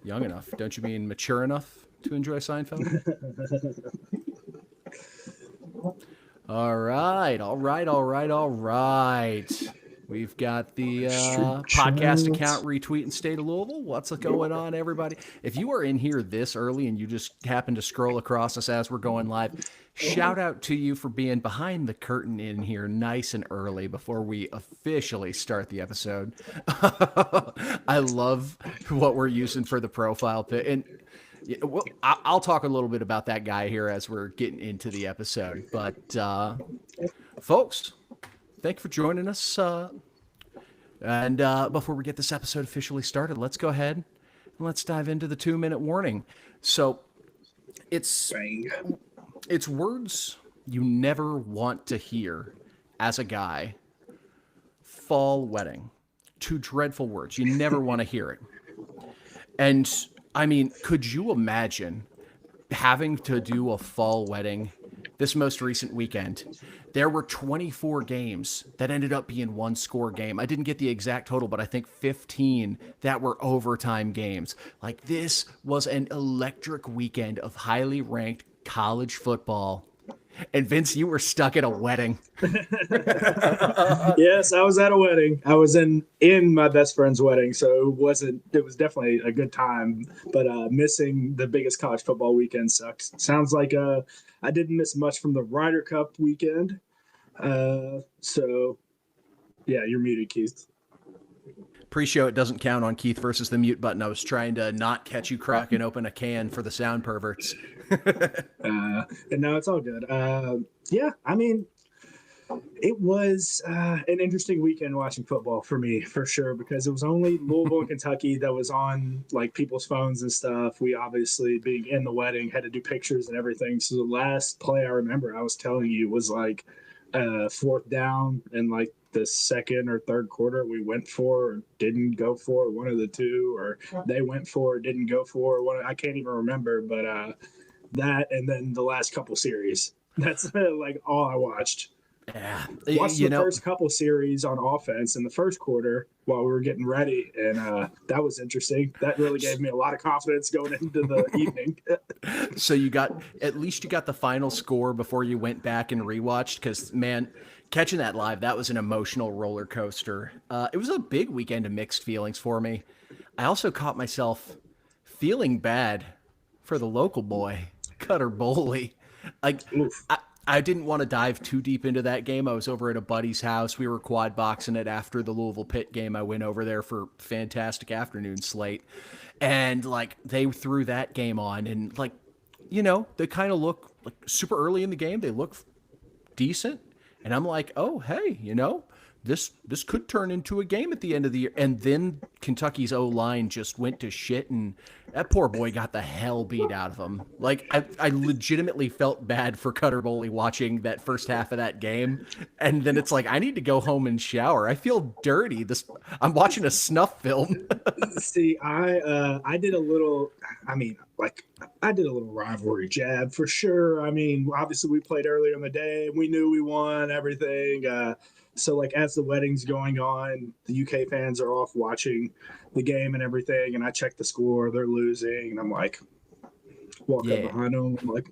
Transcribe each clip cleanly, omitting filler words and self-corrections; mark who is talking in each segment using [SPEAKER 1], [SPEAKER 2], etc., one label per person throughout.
[SPEAKER 1] Young enough. Don't you mean mature enough to enjoy Seinfeld? All right, all right, all right, all right. We've got the
[SPEAKER 2] Street
[SPEAKER 1] podcast
[SPEAKER 2] Chats.
[SPEAKER 1] account retweeting State of Louisville. What's going on, everybody? If you are in here this early and you just happen to scroll across us as we're going live, shout out to you for being behind the curtain in here nice and early before we officially start the episode. I love what we're using for the profile pic. And yeah, well, I'll talk a little bit about that guy here as we're getting into the episode. But, folks, thank you for joining us. And before we get this episode officially started, let's go ahead and let's dive into the 2-minute warning. So it's
[SPEAKER 2] Bang.
[SPEAKER 1] it's words you never want to hear as a guy. Fall wedding. Two dreadful words. You never want to hear it. And I mean, could you imagine having to do a fall wedding this most recent weekend? There were 24 games that ended up being one score game. I didn't get the exact total, but I think 15 that were overtime games. Like, this was an electric weekend of highly ranked college football. And Vince, you were stuck at a wedding.
[SPEAKER 2] Yes, I was at a wedding. I was in my best friend's wedding, so it was definitely a good time. But missing the biggest college football weekend sucks. Sounds like I didn't miss much from the Ryder Cup weekend. So yeah, you're muted, Keith.
[SPEAKER 1] Pre-show, it doesn't count on Keith versus the mute button. I was trying to not catch you cracking open a can for the sound perverts.
[SPEAKER 2] And no, it's all good. Yeah, I mean, it was an interesting weekend watching football for me, for sure, because it was only Louisville and Kentucky that was on like people's phones and stuff. We obviously, being in the wedding, had to do pictures and everything. So the last play I remember I was telling you was like fourth down and like the second or third quarter we went for or didn't go for, one of the two, or they went for, didn't go for one. I can't even remember, but that, and then the last couple series. That's like all I watched.
[SPEAKER 1] Yeah,
[SPEAKER 2] Watched the first couple series on offense in the first quarter while we were getting ready, and that was interesting. That really gave me a lot of confidence going into the evening.
[SPEAKER 1] So you got the final score before you went back and rewatched, because man, catching that live, that was an emotional roller coaster. It was a big weekend of mixed feelings for me. I also caught myself feeling bad for the local boy, Cutter Bowley. Like, I didn't want to dive too deep into that game. I was over at a buddy's house. We were quad boxing it after the Louisville Pitt game. I went over there for fantastic afternoon slate. And like, they threw that game on, and like, they kind of look like super early in the game. They look decent. And I'm like, oh, hey, this could turn into a game at the end of the year. And then Kentucky's O-line just went to shit, and that poor boy got the hell beat out of him. Like, I legitimately felt bad for Cutter Bowley watching that first half of that game. And then it's like, I need to go home and shower. I feel dirty. I'm watching a snuff film.
[SPEAKER 2] See, I did a little. I mean, like, I did a little rivalry jab for sure. I mean, obviously we played earlier in the day, and we knew we won everything. So like, as the wedding's going on, the UK fans are off watching the game and everything, and I check the score. They're losing, and I'm like, walk up behind them. I'm like,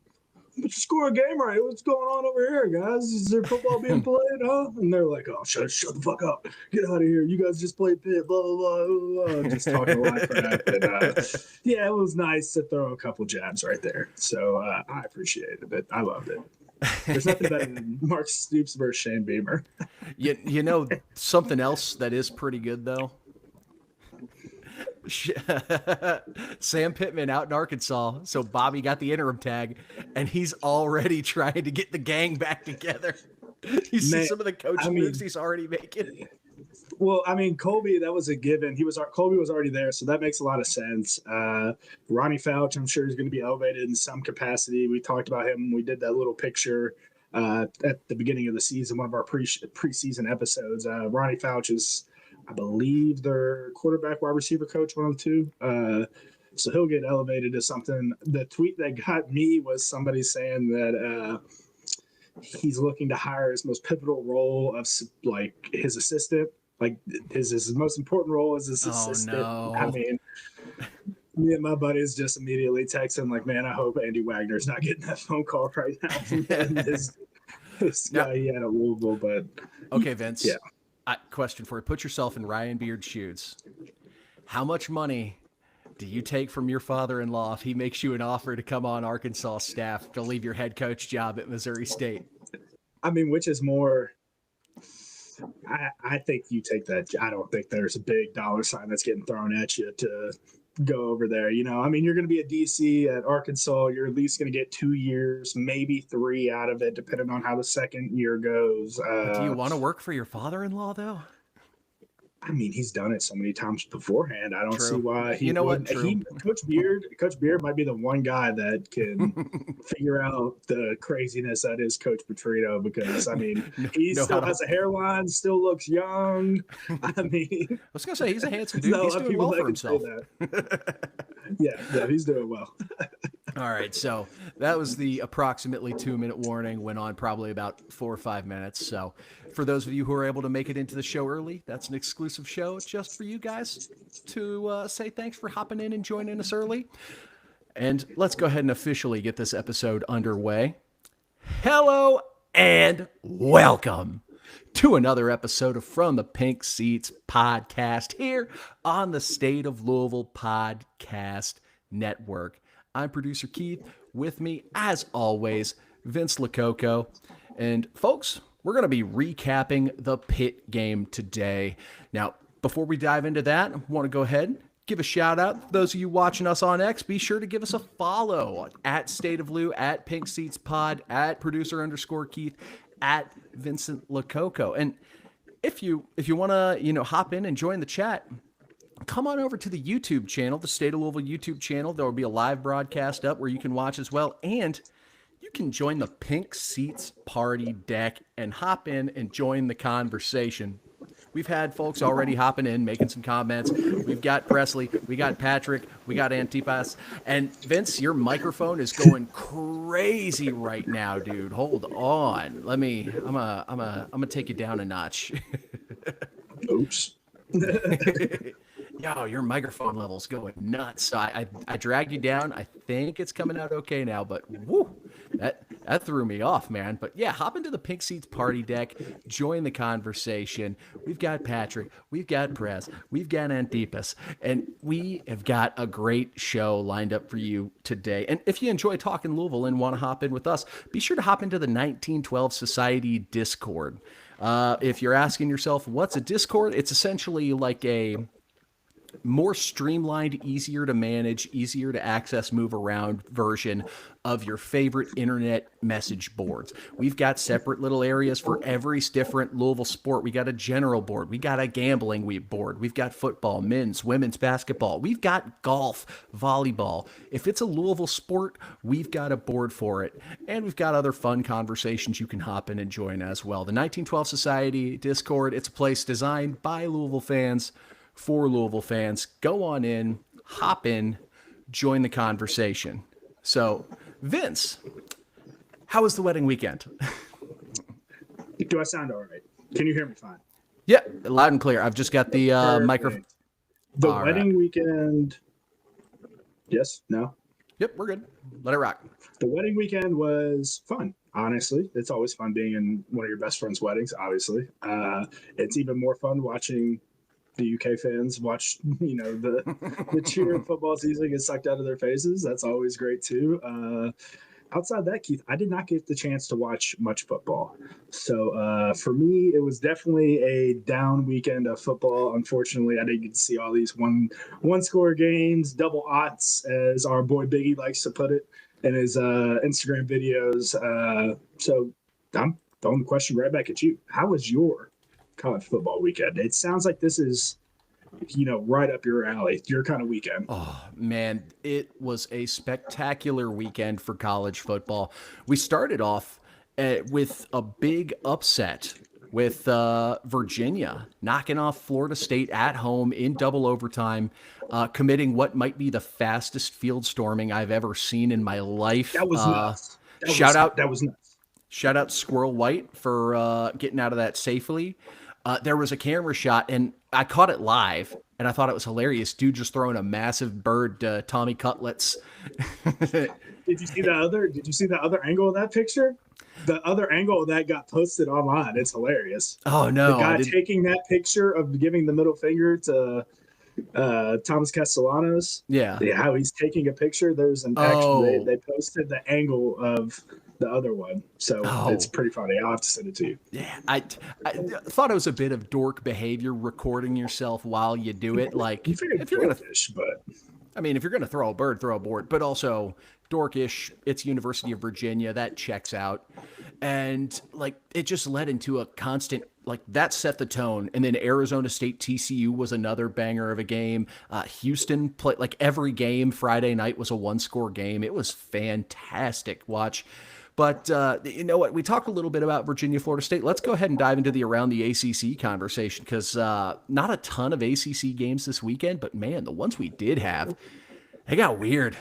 [SPEAKER 2] let's score a game right. What's going on over here, guys? Is there football being played, huh? And they're like, oh, shut the fuck up. Get out of here. You guys just played Pitt, blah, blah, blah, blah. Just talking a lot of crap. And yeah, it was nice to throw a couple jabs right there. So I appreciated it. I loved it. There's nothing better than Mark Stoops versus Shane Beamer.
[SPEAKER 1] Something else that is pretty good, though? Sam Pittman out in Arkansas, so Bobby got the interim tag, and he's already trying to get the gang back together. You see some of the coach moves he's already making.
[SPEAKER 2] Well, I mean, Colby, that was a given. Colby was already there, so that makes a lot of sense. Ronnie Fouch, I'm sure, is going to be elevated in some capacity. We talked about him when we did that little picture at the beginning of the season, one of our preseason episodes. Ronnie Fouch is, I believe, their quarterback, wide receiver coach, one of the two. So he'll get elevated to something. The tweet that got me was somebody saying that he's looking to hire his most pivotal role of like his assistant. Like his most important role is his assistant.
[SPEAKER 1] No.
[SPEAKER 2] I mean, Me and my buddies just immediately texting like, man, I hope Andy Wagner's not getting that phone call right now from this
[SPEAKER 1] Now,
[SPEAKER 2] guy he had at Louisville. But
[SPEAKER 1] okay, Vince.
[SPEAKER 2] yeah,
[SPEAKER 1] Question for you. Put yourself in Ryan Beard's shoes. How much money do you take from your father-in-law if he makes you an offer to come on Arkansas staff to leave your head coach job at Missouri State?
[SPEAKER 2] I mean, which is more? I think you take that. I don't think there's a big dollar sign that's getting thrown at you to go over there. I mean, you're going to be a DC at Arkansas. You're at least going to get 2 years, maybe 3 out of it, depending on how the second year goes.
[SPEAKER 1] But do you want to work for your father-in-law, though?
[SPEAKER 2] I mean, he's done it so many times beforehand. I don't see why he.
[SPEAKER 1] You know what?
[SPEAKER 2] Coach Beard might be the one guy that can figure out the craziness that is Coach Petrino, because I mean, he still has a hairline, still looks young. I mean,
[SPEAKER 1] I was gonna say he's a handsome dude. He's doing well for himself.
[SPEAKER 2] Yeah, he's doing well.
[SPEAKER 1] All right, so that was the approximately 2-minute warning. Went on probably about 4 or 5 minutes. So for those of you who are able to make it into the show early, that's an exclusive show just for you guys to say thanks for hopping in and joining us early. And let's go ahead and officially get this episode underway. Hello and welcome to another episode of From the Pink Seats podcast here on the State of Louisville Podcast Network. I'm producer Keith. With me, as always, Vince Lococo. And folks, we're going to be recapping the Pitt game today. Now, before we dive into that, I want to go ahead, give a shout out. Those of you watching us on X, be sure to give us a follow at State of Lou, at Pink Seats Pod, at producer_Keith, at Vincent Lococo. And if you want to, hop in and join the chat, come on over to the YouTube channel, the State of Louisville YouTube channel. There will be a live broadcast up where you can watch as well. And you can join the Pink Seats Party Deck and hop in and join the conversation. We've had folks already hopping in, making some comments. We've got Presley, we got Patrick, we got Antipas. And Vince, your microphone is going crazy right now, dude. Hold on. I'm gonna take you down a notch.
[SPEAKER 2] Oops.
[SPEAKER 1] Yo, your microphone level's going nuts. So I dragged you down. I think it's coming out okay now, but whoo, that threw me off, man. But yeah, hop into the Pink Seats Party Deck, join the conversation. We've got Patrick, we've got Press, we've got Antipas, and we have got a great show lined up for you today. And if you enjoy talking Louisville and want to hop in with us, be sure to hop into the 1912 Society Discord. If you're asking yourself, what's a Discord? It's essentially like a more streamlined, easier to manage, easier to access, move around version of your favorite internet message boards. We've got separate little areas for every different Louisville sport. We got a general board. We got a gambling board. We've got football, men's, women's basketball. We've got golf, volleyball. If it's a Louisville sport, we've got a board for it. And we've got other fun conversations you can hop in and join as well. The 1912 Society Discord, it's a place designed by Louisville fans for Louisville fans. Go on in, hop in, join the conversation. So, Vince, how was the wedding weekend?
[SPEAKER 2] Do I sound all right? Can you hear me fine?
[SPEAKER 1] Yeah, loud and clear. I've just got the microphone.
[SPEAKER 2] The all wedding weekend. Yes? No?
[SPEAKER 1] Yep, we're good. Let it rock.
[SPEAKER 2] The wedding weekend was fun. Honestly, it's always fun being in one of your best friend's weddings. Obviously, it's even more fun watching the UK fans watch, the cheer of football season get sucked out of their faces. That's always great too. Outside that, Keith, I did not get the chance to watch much football. So for me, it was definitely a down weekend of football. Unfortunately, I didn't get to see all these one score games, double odds, as our boy Biggie likes to put it in his Instagram videos. So I'm throwing the question right back at you. How was your college football weekend? It sounds like this is, right up your alley, your kind of weekend.
[SPEAKER 1] Oh, man, it was a spectacular weekend for college football. We started off with a big upset with Virginia knocking off Florida State at home in double overtime, committing what might be the fastest field storming I've ever seen in my life.
[SPEAKER 2] That was nuts.
[SPEAKER 1] That was nuts. Shout out Squirrel White for getting out of that safely. There was a camera shot, and I caught it live and I thought it was hilarious. Dude just throwing a massive bird to Tommy Cutlets.
[SPEAKER 2] Did you see the other angle of that picture? The other angle of that got posted online. It's hilarious.
[SPEAKER 1] Oh no!
[SPEAKER 2] The guy taking that picture of giving the middle finger to Thomas Castellanos.
[SPEAKER 1] Yeah,
[SPEAKER 2] how he's taking a picture. There's an actual they posted the angle of the other one, so it's pretty funny. I'll have to send it to you.
[SPEAKER 1] Yeah, I thought it was a bit of dork behavior, recording yourself while you do it. Like
[SPEAKER 2] if you're gonna fish, but
[SPEAKER 1] I mean, if you're gonna throw a bird, throw a board. But also dorkish. It's University of Virginia. That checks out. And like it just led into a constant, like that set the tone. And then Arizona State TCU was another banger of a game. Houston played, like every game Friday night was a 1-score game. It was fantastic watch. But you know what? We talked a little bit about Virginia, Florida State. Let's go ahead and dive into the around the ACC conversation, because not a ton of ACC games this weekend, but man, the ones we did have, they got weird.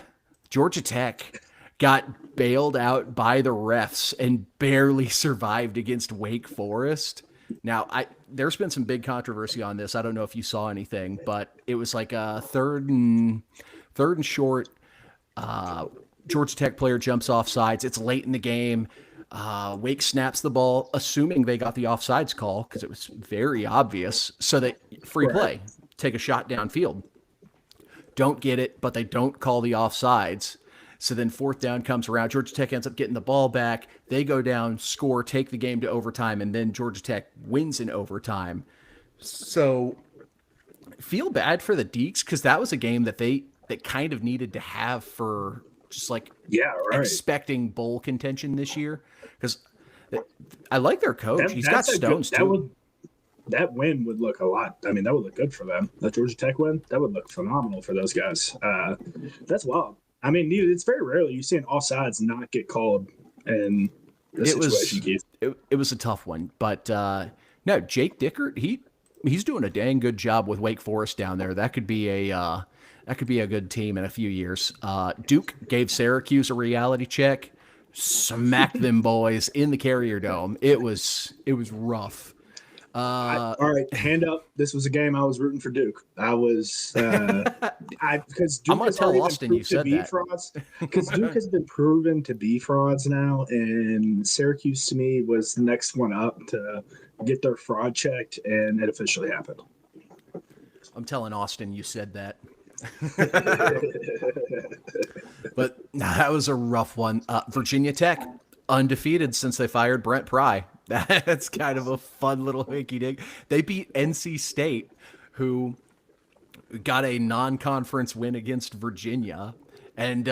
[SPEAKER 1] Georgia Tech got bailed out by the refs and barely survived against Wake Forest. Now, there's been some big controversy on this. I don't know if you saw anything, but it was like a third and short. Georgia Tech player jumps off sides. It's late in the game. Wake snaps the ball, assuming they got the offsides call because it was very obvious. So they free play, take a shot downfield. Don't get it, but they don't call the offsides. So then fourth down comes around. Georgia Tech ends up getting the ball back. They go down, score, take the game to overtime, and then Georgia Tech wins in overtime. So feel bad for the Deeks, because that was a game that they kind of needed to have for just like expecting bowl contention this year. Because I like their coach. He's got stones too.
[SPEAKER 2] That win would look a lot. I mean, that would look good for them. That Georgia Tech win, that would look phenomenal for those guys. That's wild. I mean, it's very rarely you see an offsides not get called in this situation, Keith.
[SPEAKER 1] It was a tough one, but no, Jake Dickert, he's doing a dang good job with Wake Forest down there. That could be a good team in a few years. Duke gave Syracuse a reality check, smacked them boys in the Carrier Dome. It was rough.
[SPEAKER 2] All right, hand up. This was a game I was rooting for Duke. I was because Duke
[SPEAKER 1] I'm gonna tell Austin you said that.
[SPEAKER 2] Frauds, because Duke has been proven to be frauds now, and Syracuse to me was the next one up to get their fraud checked, and it officially happened.
[SPEAKER 1] I'm telling Austin you said that. But that was a rough one. Virginia Tech undefeated since they fired Brent Pry. That's kind of a fun little hinky-dink. They beat NC State, who got a non-conference win against Virginia. And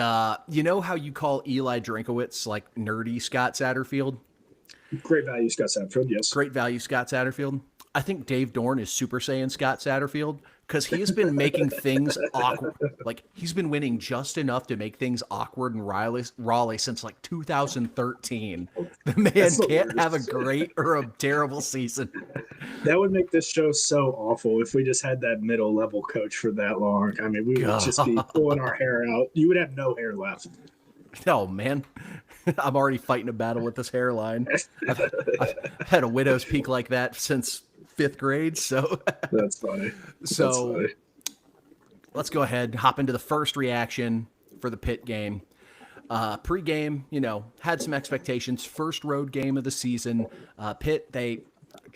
[SPEAKER 1] you know how you call Eli Drinkowitz like nerdy Scott Satterfield?
[SPEAKER 2] Great value Scott Satterfield, yes.
[SPEAKER 1] Great value Scott Satterfield. I think Dave Dorn is Super Saiyan Scott Satterfield, because he has been making things awkward. Like, he's been winning just enough to make things awkward in Raleigh since like 2013. The man can't have a great or a terrible season.
[SPEAKER 2] That would make this show so awful if we just had that middle level coach for that long. I mean, we would just be pulling our hair out. You would have no hair left.
[SPEAKER 1] Oh, man. I'm already fighting a battle with this hairline. I've had a widow's peak like that since 5th grade, so
[SPEAKER 2] that's funny.
[SPEAKER 1] Let's go ahead, hop into the first reaction for the Pitt game. Pre-game, had some expectations. First road game of the season. Pitt, they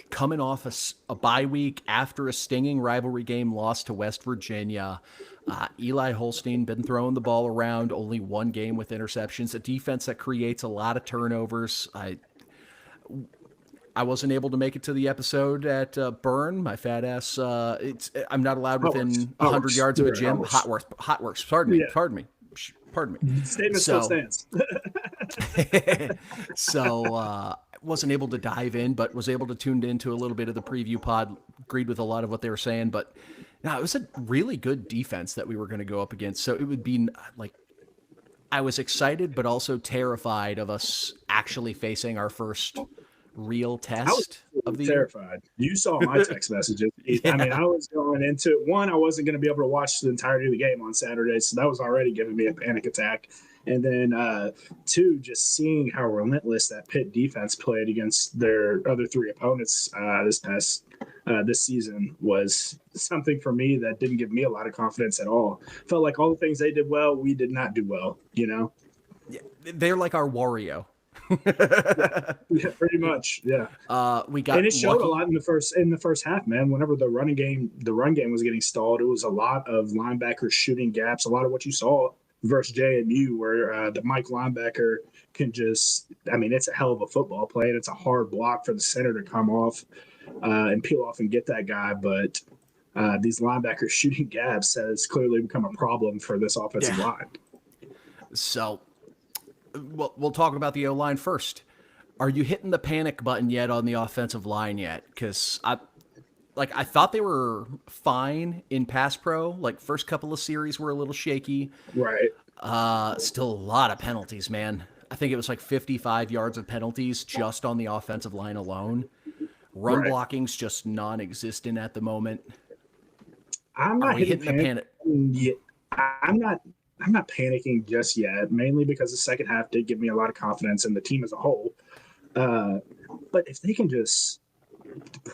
[SPEAKER 1] coming off a bye week after a stinging rivalry game loss to West Virginia. Eli Holstein been throwing the ball around, only one game with interceptions, a defense that creates a lot of turnovers. I wasn't able to make it to the episode at Burn. My fat ass. I'm not allowed within 100 yards of a gym. Hotworks. Pardon me.
[SPEAKER 2] Statement still stands.
[SPEAKER 1] So wasn't able to dive in, but was able to tune into a little bit of the preview pod. Agreed with a lot of what they were saying, but no, it was a really good defense that we were going to go up against. So it would be like, I was excited, but also terrified of us actually facing our first real test of the
[SPEAKER 2] terrified. You saw my text messages. Yeah. I mean, I was going into it. One, I wasn't going to be able to watch the entirety of the game on Saturday, so that was already giving me a panic attack. And then two, just seeing how relentless that Pitt defense played against their other three opponents this season was something for me that didn't give me a lot of confidence at all. Felt like all the things they did well, we did not do well.
[SPEAKER 1] Yeah, they're like our Wario.
[SPEAKER 2] Yeah, pretty much. Yeah.
[SPEAKER 1] We
[SPEAKER 2] And
[SPEAKER 1] got
[SPEAKER 2] it showed
[SPEAKER 1] lucky.
[SPEAKER 2] a lot in the first half, man. Whenever the run game was getting stalled, it was a lot of linebackers shooting gaps. A lot of what you saw versus JMU, where the Mike linebacker can just, I mean, it's a hell of a football play, and it's a hard block for the center to come off and peel off and get that guy. But these linebackers shooting gaps has clearly become a problem for this offensive line.
[SPEAKER 1] So, we'll talk about the O-line first. Are you hitting the panic button yet on the offensive line yet? Because I thought they were fine in pass pro. Like first couple of series were a little shaky.
[SPEAKER 2] Right.
[SPEAKER 1] Still a lot of penalties, man. I think it was like 55 yards of penalties just on the offensive line alone. Run blocking's just non-existent at the moment.
[SPEAKER 2] I'm not
[SPEAKER 1] hitting the panic.
[SPEAKER 2] Yet. I'm not panicking just yet, mainly because the second half did give me a lot of confidence in the team as a whole. But if they can just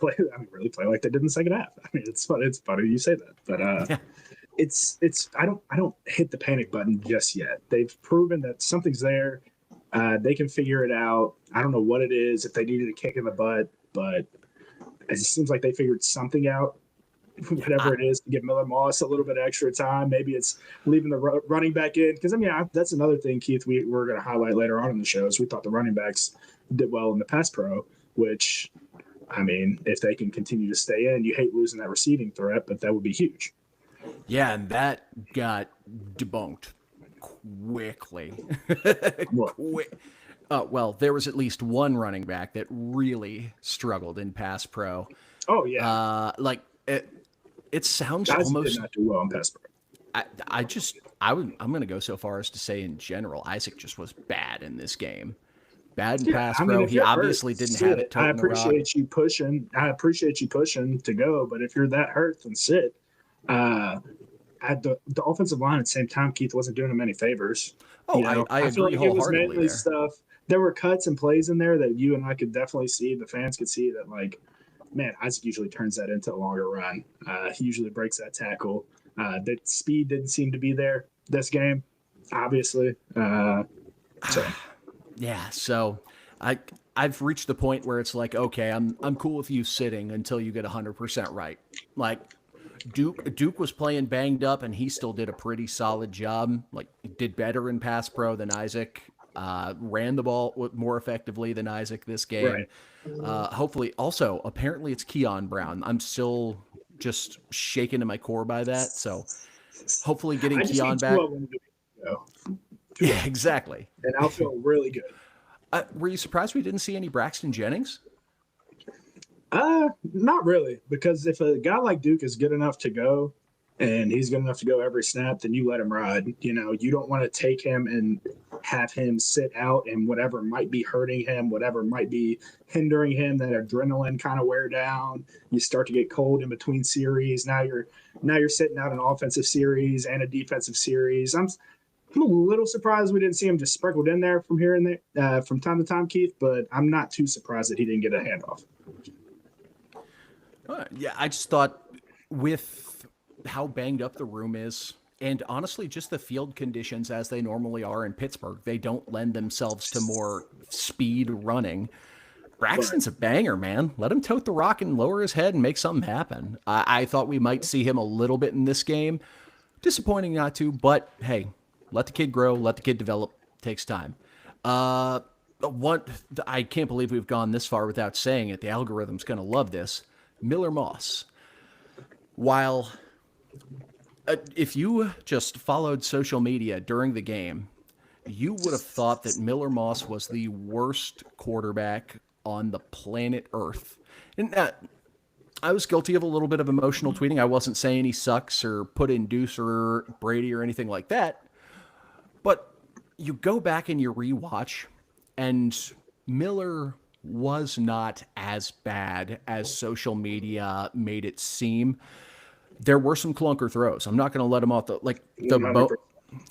[SPEAKER 2] really play like they did in the second half. I mean, it's funny you say that, but it's I don't hit the panic button just yet. They've proven that something's there. They can figure it out. I don't know what it is, if they needed a kick in the butt, but it seems like they figured something out. Whatever it is, to give Miller Moss a little bit of extra time. Maybe it's leaving the running back in. Because, I mean, that's another thing, Keith, we're going to highlight later on in the show is we thought the running backs did well in the pass pro, which, I mean, if they can continue to stay in, you hate losing that receiving threat, but that would be huge.
[SPEAKER 1] Yeah, and that got debunked quickly. Well, there was at least one running back that really struggled in pass pro.
[SPEAKER 2] Oh, yeah.
[SPEAKER 1] It sounds
[SPEAKER 2] Guys
[SPEAKER 1] almost
[SPEAKER 2] did not do well in pass pro.
[SPEAKER 1] I'm going to go so far as to say in general, Isaac just was bad in this game. Bad in pass pro. He obviously didn't have it.
[SPEAKER 2] I appreciate you pushing. To go, but if you're that hurt, then sit. The offensive line at the same time, Keith wasn't doing him any favors.
[SPEAKER 1] Oh, I
[SPEAKER 2] feel
[SPEAKER 1] agree
[SPEAKER 2] like it was
[SPEAKER 1] wholeheartedly
[SPEAKER 2] mainly
[SPEAKER 1] there.
[SPEAKER 2] stuff. There were cuts and plays in there that you and I could definitely see. The fans could see that, like, man, Isaac usually turns that into a longer run. He usually breaks that tackle. The speed didn't seem to be there this game, obviously.
[SPEAKER 1] Yeah, so I've reached the point where it's like, okay, I'm cool with you sitting until you get 100% right. Like Duke was playing banged up, and he still did a pretty solid job. Like, did better in pass pro than Isaac. Ran the ball more effectively than Isaac this game.
[SPEAKER 2] Right.
[SPEAKER 1] Hopefully, also, apparently it's Keon Brown. I'm still just shaken to my core by that. So hopefully getting Keon back. Yeah, exactly.
[SPEAKER 2] And I'll feel really good.
[SPEAKER 1] Were you surprised we didn't see any Braxton Jennings?
[SPEAKER 2] Not really, because if a guy like Duke is good enough to go, and he's good enough to go every snap, then you let him ride. You don't want to take him and have him sit out and whatever might be hurting him, whatever might be hindering him, that adrenaline kind of wear down. You start to get cold in between series. Now you're sitting out an offensive series and a defensive series. I'm a little surprised we didn't see him just sprinkled in there from here and there from time to time, Keith, but I'm not too surprised that he didn't get a handoff.
[SPEAKER 1] Yeah, I just thought with how banged up the room is, and honestly, just the field conditions as they normally are in Pittsburgh, they don't lend themselves to more speed running. Braxton's a banger, man. Let him tote the rock and lower his head and make something happen. I thought we might see him a little bit in this game. Disappointing not to, but hey, let the kid grow, let the kid develop. Takes time. I can't believe we've gone this far without saying it. The algorithm's going to love this. Miller Moss. While if you just followed social media during the game, you would have thought that Miller Moss was the worst quarterback on the planet Earth. And I was guilty of a little bit of emotional tweeting. I wasn't saying he sucks or put in Deuce or Brady or anything like that. But you go back and you rewatch, and Miller was not as bad as social media made it seem. There were some clunker throws. I'm not going to let him off the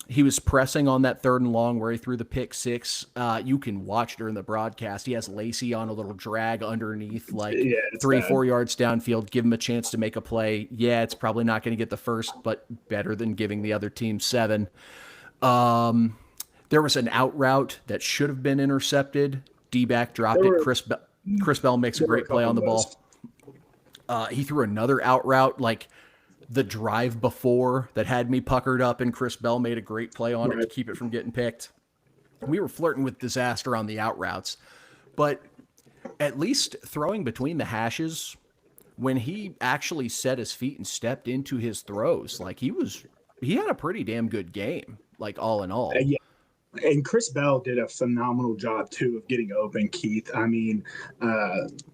[SPEAKER 1] he was pressing on that 3rd and long where he threw the pick 6. You can watch during the broadcast. He has Lacey on a little drag underneath, like
[SPEAKER 2] Yeah, it's
[SPEAKER 1] 3-4
[SPEAKER 2] bad.
[SPEAKER 1] yards downfield. Give him a chance to make a play. Yeah, it's probably not going to get the first, but better than giving the other team 7. There was an out route that should have been intercepted. D-back dropped
[SPEAKER 2] There
[SPEAKER 1] it.
[SPEAKER 2] were
[SPEAKER 1] Chris Bell makes a
[SPEAKER 2] there were a
[SPEAKER 1] great play
[SPEAKER 2] couple
[SPEAKER 1] on
[SPEAKER 2] of
[SPEAKER 1] the
[SPEAKER 2] those.
[SPEAKER 1] ball. He threw another out route, like the drive before, that had me puckered up, and Chris Bell made a great play on it to
[SPEAKER 2] Right.
[SPEAKER 1] keep it from getting picked. We were flirting with disaster on the out routes, but at least throwing between the hashes, when he actually set his feet and stepped into his throws, like he had a pretty damn good game, like all in all.
[SPEAKER 2] Yeah, and Chris Bell did a phenomenal job too of getting open, Keith. I mean,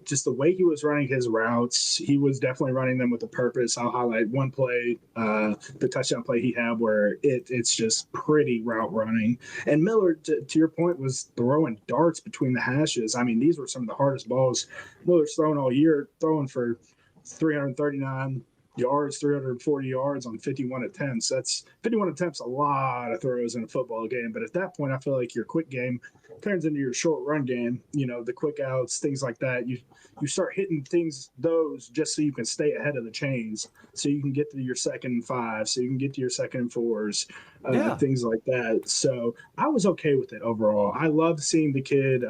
[SPEAKER 2] just the way he was running his routes, he was definitely running them with a purpose. I'll highlight one play, the touchdown play he had, where it's just pretty route running. And Miller, to your point, was throwing darts between the hashes. I mean, these were some of the hardest balls Miller's thrown all year, throwing for 339 yards, 340 yards on 51 attempts. That's 51 attempts, a lot of throws in a football game. But at that point, I feel like your quick game turns into your short run game. You know, the quick outs, things like that. You start hitting things those just so you can stay ahead of the chains, so you can get to your 2nd and 5, so you can get to your 2nd and 4s,
[SPEAKER 1] Yeah.
[SPEAKER 2] things like that. So I was okay with it overall. I loved seeing the kid.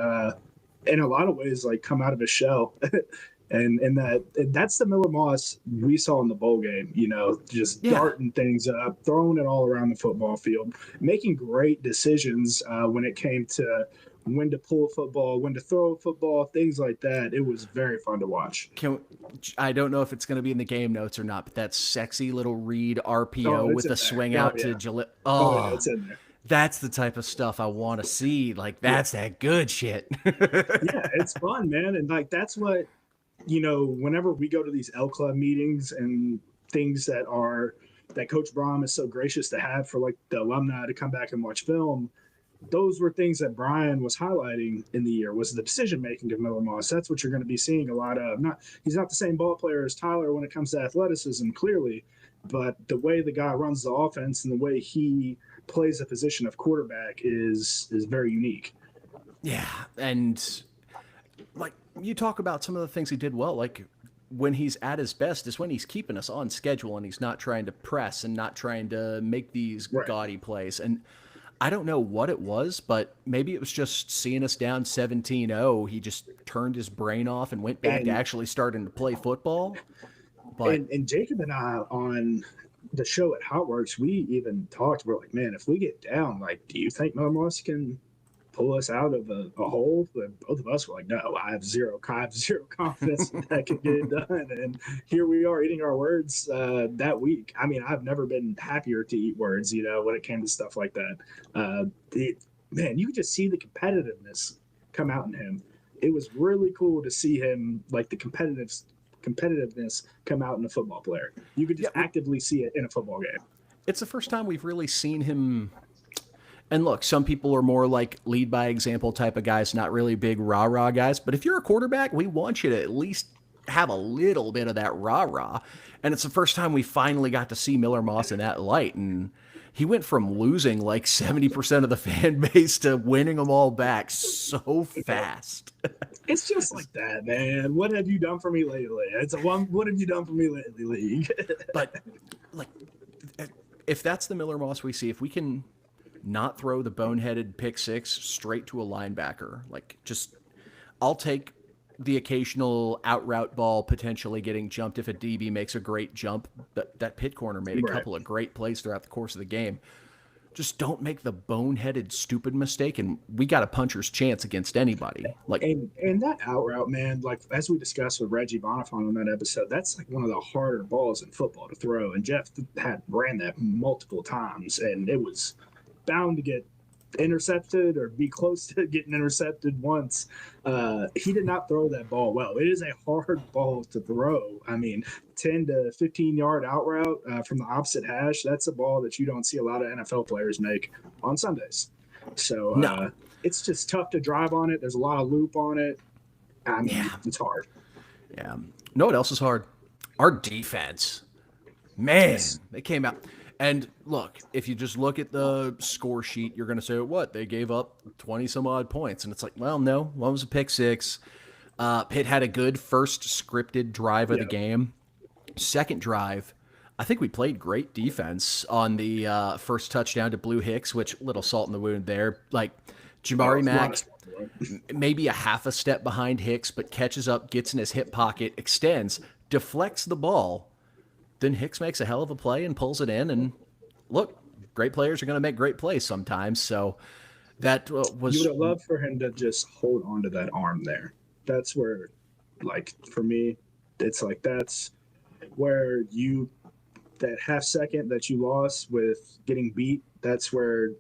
[SPEAKER 2] In a lot of ways, like come out of his shell. And that's the Miller Moss we saw in the bowl game, you know, just
[SPEAKER 1] Yeah.
[SPEAKER 2] darting things up, throwing it all around the football field, making great decisions when it came to when to pull a football, when to throw a football, things like that. It was very fun to watch.
[SPEAKER 1] I don't know if it's going to be in the game notes or not, but that sexy little read RPO
[SPEAKER 2] Oh, it's
[SPEAKER 1] with
[SPEAKER 2] in
[SPEAKER 1] the
[SPEAKER 2] there.
[SPEAKER 1] swing
[SPEAKER 2] Oh,
[SPEAKER 1] out
[SPEAKER 2] yeah.
[SPEAKER 1] to Gillette.
[SPEAKER 2] Oh, yeah,
[SPEAKER 1] Oh,
[SPEAKER 2] it's in there.
[SPEAKER 1] that's the type of stuff I want to see. Like,
[SPEAKER 2] Yeah.
[SPEAKER 1] that's that good shit.
[SPEAKER 2] Yeah, it's fun, man. And like, that's what, you know, whenever we go to these L Club meetings and things that Coach Brom is so gracious to have for like the alumni to come back and watch film, those were things that Brian was highlighting in the year was the decision making of Miller Moss. That's what you're going to be seeing a lot of. He's not the same ball player as Tyler when it comes to athleticism, clearly, but the way the guy runs the offense and the way he plays the position of quarterback is very unique.
[SPEAKER 1] Yeah. And like you talk about some of the things he did well, like when he's at his best is when he's keeping us on schedule and he's not trying to press and not trying to make these
[SPEAKER 2] Right.
[SPEAKER 1] gaudy plays. And I don't know what it was, but maybe it was just seeing us down 17-0. He just turned his brain off and went back to
[SPEAKER 2] And
[SPEAKER 1] actually starting to play football. But
[SPEAKER 2] and Jacob and I on the show at Hotworks, we even talked. We're like, man, if we get down, like, do you think Miller Moss can pull us out of a hole? But both of us were like, no, I have zero confidence that can get it done. And here we are eating our words that week. I mean, I've never been happier to eat words, you know, when it came to stuff like that. Man, you could just see the competitiveness come out in him. It was really cool to see him, like the competitiveness come out in a football player. You could just actively see it in a football game.
[SPEAKER 1] it's the first time we've really seen him. And look, some people are more like lead by example type of guys, not really big rah-rah guys. But if you're a quarterback, we want you to at least have a little bit of that rah-rah. And it's the first time we finally got to see Miller Moss in that light. And he went from losing like 70% of the fan base to winning them all back so fast.
[SPEAKER 2] It's just like that, man. What have you done for me lately? It's a one. What have you done for me lately, league?
[SPEAKER 1] But like, if that's the Miller Moss we see, if we can not throw the boneheaded pick 6 straight to a linebacker, like just I'll take the occasional out route ball potentially getting jumped if a DB makes a great jump. That Pitt corner made a couple of great plays throughout the course of the game. Just don't make the boneheaded stupid mistake, and we got a puncher's chance against anybody. Like,
[SPEAKER 2] and that out route, man, like as we discussed with Reggie Bonifant on that episode, that's like one of the harder balls in football to throw. And Jeff had ran that multiple times, and it was bound to get intercepted or be close to getting intercepted once. He did not throw that ball well. It is a hard ball to throw. I mean, 10 to 15 yard out route from the opposite hash, that's a ball that you don't see a lot of NFL players make on Sundays. So
[SPEAKER 1] no.
[SPEAKER 2] It's just tough to drive on it. There's a lot of loop on it. I mean, it's hard.
[SPEAKER 1] Yeah. Know what else is hard? Our defense. Man, they came out. And look, if you just look at the score sheet, you're going to say, what? They gave up 20 some odd points. And it's like, well, no, one was a pick six. Pitt had a good first scripted drive of the
[SPEAKER 2] Yeah.
[SPEAKER 1] game. Second drive, I think we played great defense on the first touchdown to Blue Hicks, which little salt in the wound there. Like Jamari Mack, maybe a half a step behind Hicks, but catches up, gets in his hip pocket, extends, deflects the ball. Then Hicks makes a hell of a play and pulls it in. And look, great players are going to make great plays sometimes. So that was.
[SPEAKER 2] You would have loved for him to just hold on to that arm there. That's where, like, for me, it's like that's where that half second that you lost with getting beat, that's where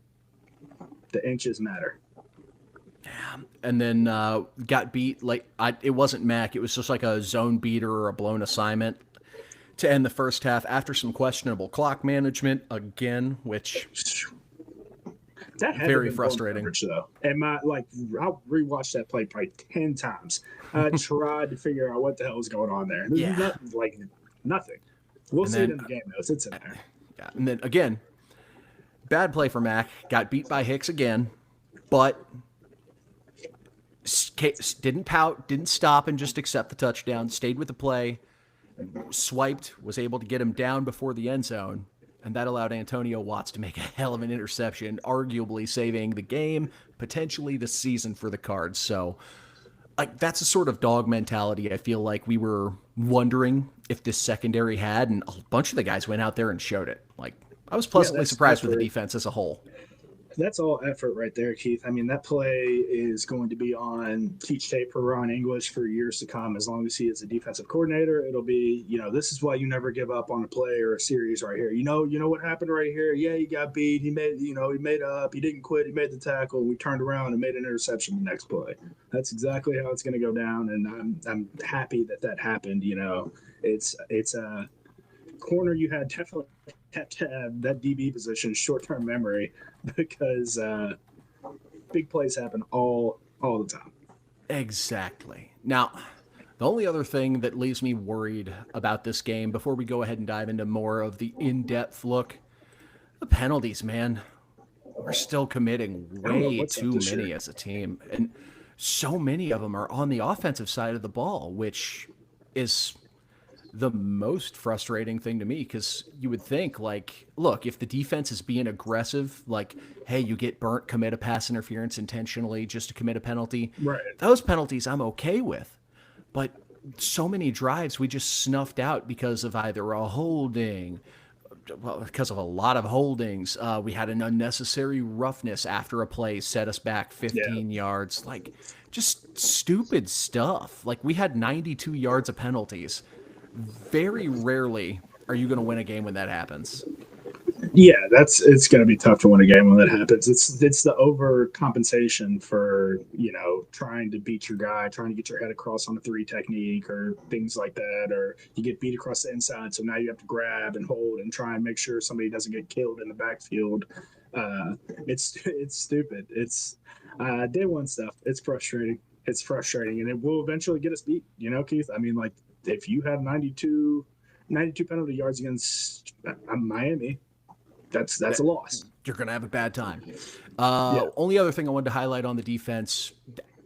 [SPEAKER 2] the inches matter.
[SPEAKER 1] And then got beat. It wasn't Mac. It was just like a zone beater or a blown assignment to end the first half after some questionable clock management again, which
[SPEAKER 2] that had
[SPEAKER 1] very frustrating.
[SPEAKER 2] Coverage, though. And I'll rewatch that play probably 10 times. I tried to figure out what the hell was going on there.
[SPEAKER 1] Yeah.
[SPEAKER 2] Nothing. We'll see it in the game, though. It's in there.
[SPEAKER 1] Yeah. And then again, bad play for Mac. Got beat by Hicks again, but didn't pout, didn't stop and just accept the touchdown, stayed with the play, swiped, was able to get him down before the end zone, and that allowed Antonio Watts to make a hell of an interception, arguably saving the game, potentially the season for the Cards. So that's a sort of dog mentality I feel like we were wondering if this secondary had, and a bunch of the guys went out there and showed it. I was pleasantly surprised with the defense as a whole.
[SPEAKER 2] That's all effort right there, Keith. I mean, that play is going to be on teach tape for Ron English for years to come. As long as he is a defensive coordinator, it'll be, this is why you never give up on a play or a series right here. You know what happened right here? Yeah, he got beat. He made up. He didn't quit. He made the tackle. We turned around and made an interception the next play. That's exactly how it's going to go down. And I'm happy that happened. It's a corner you had definitely have to have that DB position short-term memory because big plays happen all the time.
[SPEAKER 1] Exactly. Now, the only other thing that leaves me worried about this game before we go ahead and dive into more of the in-depth look, the penalties, man. We're still committing way too many as a team. And so many of them are on the offensive side of the ball, which is the most frustrating thing to me, because you would think, look, if the defense is being aggressive, hey, you get burnt, commit a pass interference intentionally just to commit a penalty.
[SPEAKER 2] Right.
[SPEAKER 1] Those penalties I'm okay with. But so many drives we just snuffed out because of either a holding, because of a lot of holdings. We had an unnecessary roughness after a play, set us back 15 yards. Just stupid stuff. We had 92 yards of penalties. Very rarely are you going to win a game when that happens.
[SPEAKER 2] Yeah, it's going to be tough to win a game when that happens. It's the overcompensation for trying to beat your guy, trying to get your head across on a 3 technique or things like that, or you get beat across the inside, so now you have to grab and hold and try and make sure somebody doesn't get killed in the backfield. It's stupid. It's day one stuff. It's frustrating. And it will eventually get us beat. Keith. I mean, if you have 92 penalty yards against Miami, that's a loss.
[SPEAKER 1] You're going to have a bad time. Only other thing I wanted to highlight on the defense,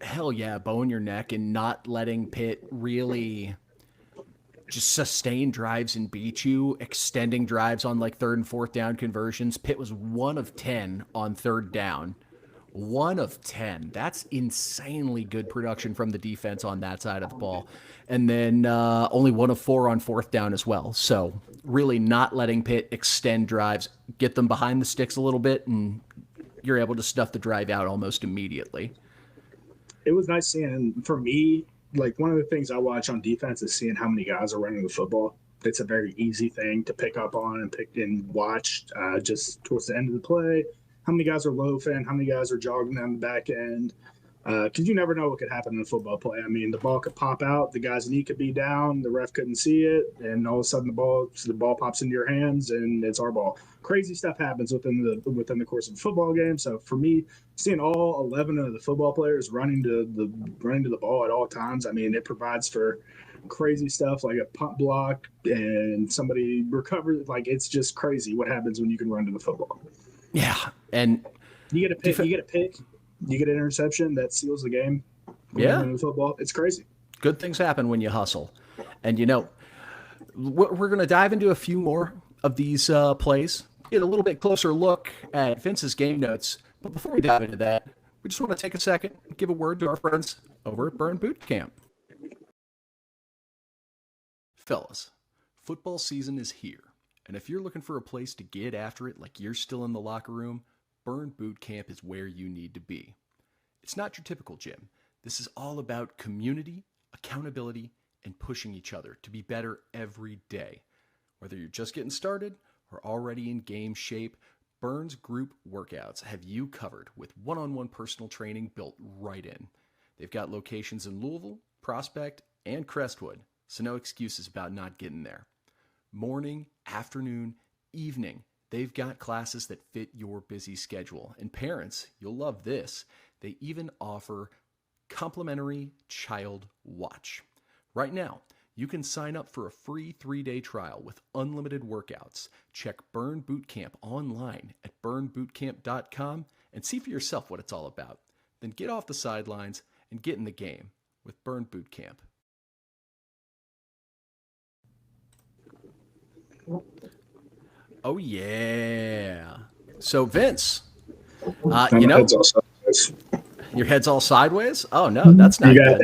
[SPEAKER 1] hell yeah, bowing your neck and not letting Pitt really just sustain drives and beat you, extending drives on 3rd and 4th down conversions. Pitt was 1 of 10 on 3rd down. 1 of 10. That's insanely good production from the defense on that side of the ball. And then only 1 of 4 on 4th down as well. So really not letting Pitt extend drives, get them behind the sticks a little bit, and you're able to stuff the drive out almost immediately.
[SPEAKER 2] It was nice seeing, for me, one of the things I watch on defense is seeing how many guys are running the football. It's a very easy thing to pick up on and watch just towards the end of the play. How many guys are loafing? How many guys are jogging down the back end? Because you never know what could happen in a football play. I mean, the ball could pop out, the guy's knee could be down, the ref couldn't see it, and all of a sudden the ball pops into your hands, and it's our ball. Crazy stuff happens within the course of a football game. So for me, seeing all 11 of the football players running to the ball at all times, I mean, it provides for crazy stuff like a punt block and somebody recovers. Like it's just crazy what happens when you can run to the football.
[SPEAKER 1] Yeah, and
[SPEAKER 2] you get a pick, you get an interception that seals the game. When you
[SPEAKER 1] yeah,
[SPEAKER 2] run to the football, it's crazy.
[SPEAKER 1] good things happen when you hustle. And we're going to dive into a few more of these plays, get a little bit closer look at Vince's game notes. But before we dive into that, we just want to take a second and give a word to our friends over at Burn Boot Camp. Fellas, football season is here. And if you're looking for a place to get after it like you're still in the locker room, Burn Boot Camp is where you need to be. It's not your typical gym. This is all about community, accountability, and pushing each other to be better every day. Whether you're just getting started or already in game shape, Burn's group workouts have you covered with one-on-one personal training built right in. They've got locations in Louisville, Prospect, and Crestwood, so no excuses about not getting there. Morning, afternoon, evening, they've got classes that fit your busy schedule. And parents, you'll love this. They even offer complimentary child watch. Right now, you can sign up for a free 3-day trial with unlimited workouts. Check Burn Boot Camp online at burnbootcamp.com and see for yourself what it's all about. Then get off the sidelines and get in the game with Burn Boot Camp. Oh, yeah. So, Vince, your head's all sideways? Oh, no, that's not good.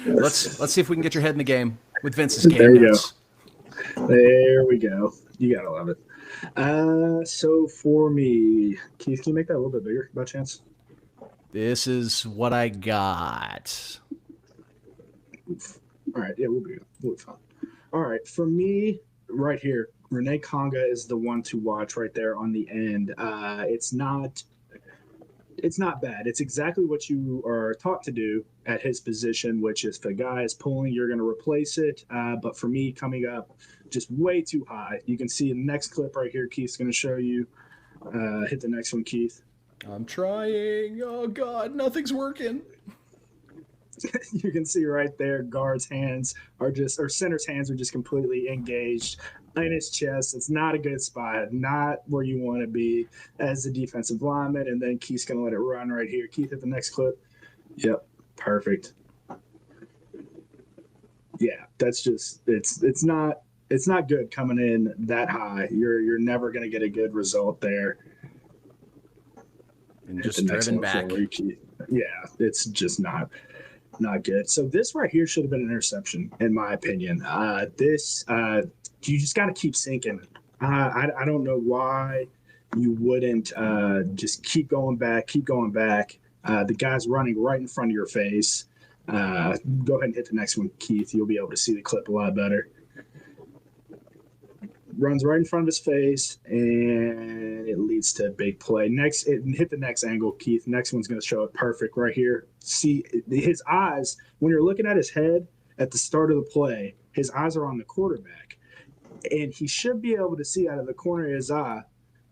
[SPEAKER 1] Let's see if we can get your head in the game with Vince's game notes.
[SPEAKER 2] There we go. You got to love it. So, for me, Keith, can you make that a little bit bigger by chance?
[SPEAKER 1] This is what I got.
[SPEAKER 2] All right. Yeah, we'll be fine. All right. For me, right here, Renee Conga is the one to watch right there on the end. It's not bad. It's exactly what you are taught to do at his position, which is if the guy is pulling, you're going to replace it. But for me, coming up just way too high. You can see the next clip right here. Keith's going to show you. Hit the next one, Keith.
[SPEAKER 1] I'm trying. Oh, God, nothing's working.
[SPEAKER 2] You can see right there, guard's hands are just, or center's hands are just completely engaged in his chest. It's not a good spot, not where you want to be as a defensive lineman. And then Keith's going to let it run right here. Keith, hit the next clip. Yep, perfect. Yeah, that's just, it's not good coming in that high. You're never going to get a good result there.
[SPEAKER 1] And just driven back.
[SPEAKER 2] Yeah, it's just not good. So this right here should have been an interception, in my opinion. You just got to keep sinking. I don't know why you wouldn't just keep going back. The guy's running right in front of your face. Go ahead and hit the next one, Keith. You'll be able to see the clip a lot better. Runs right in front of his face, and it leads to a big play. Hit the next angle, Keith. Next one's going to show it perfect right here. See his eyes, when you're looking at his head at the start of the play, his eyes are on the quarterback. And he should be able to see out of the corner of his eye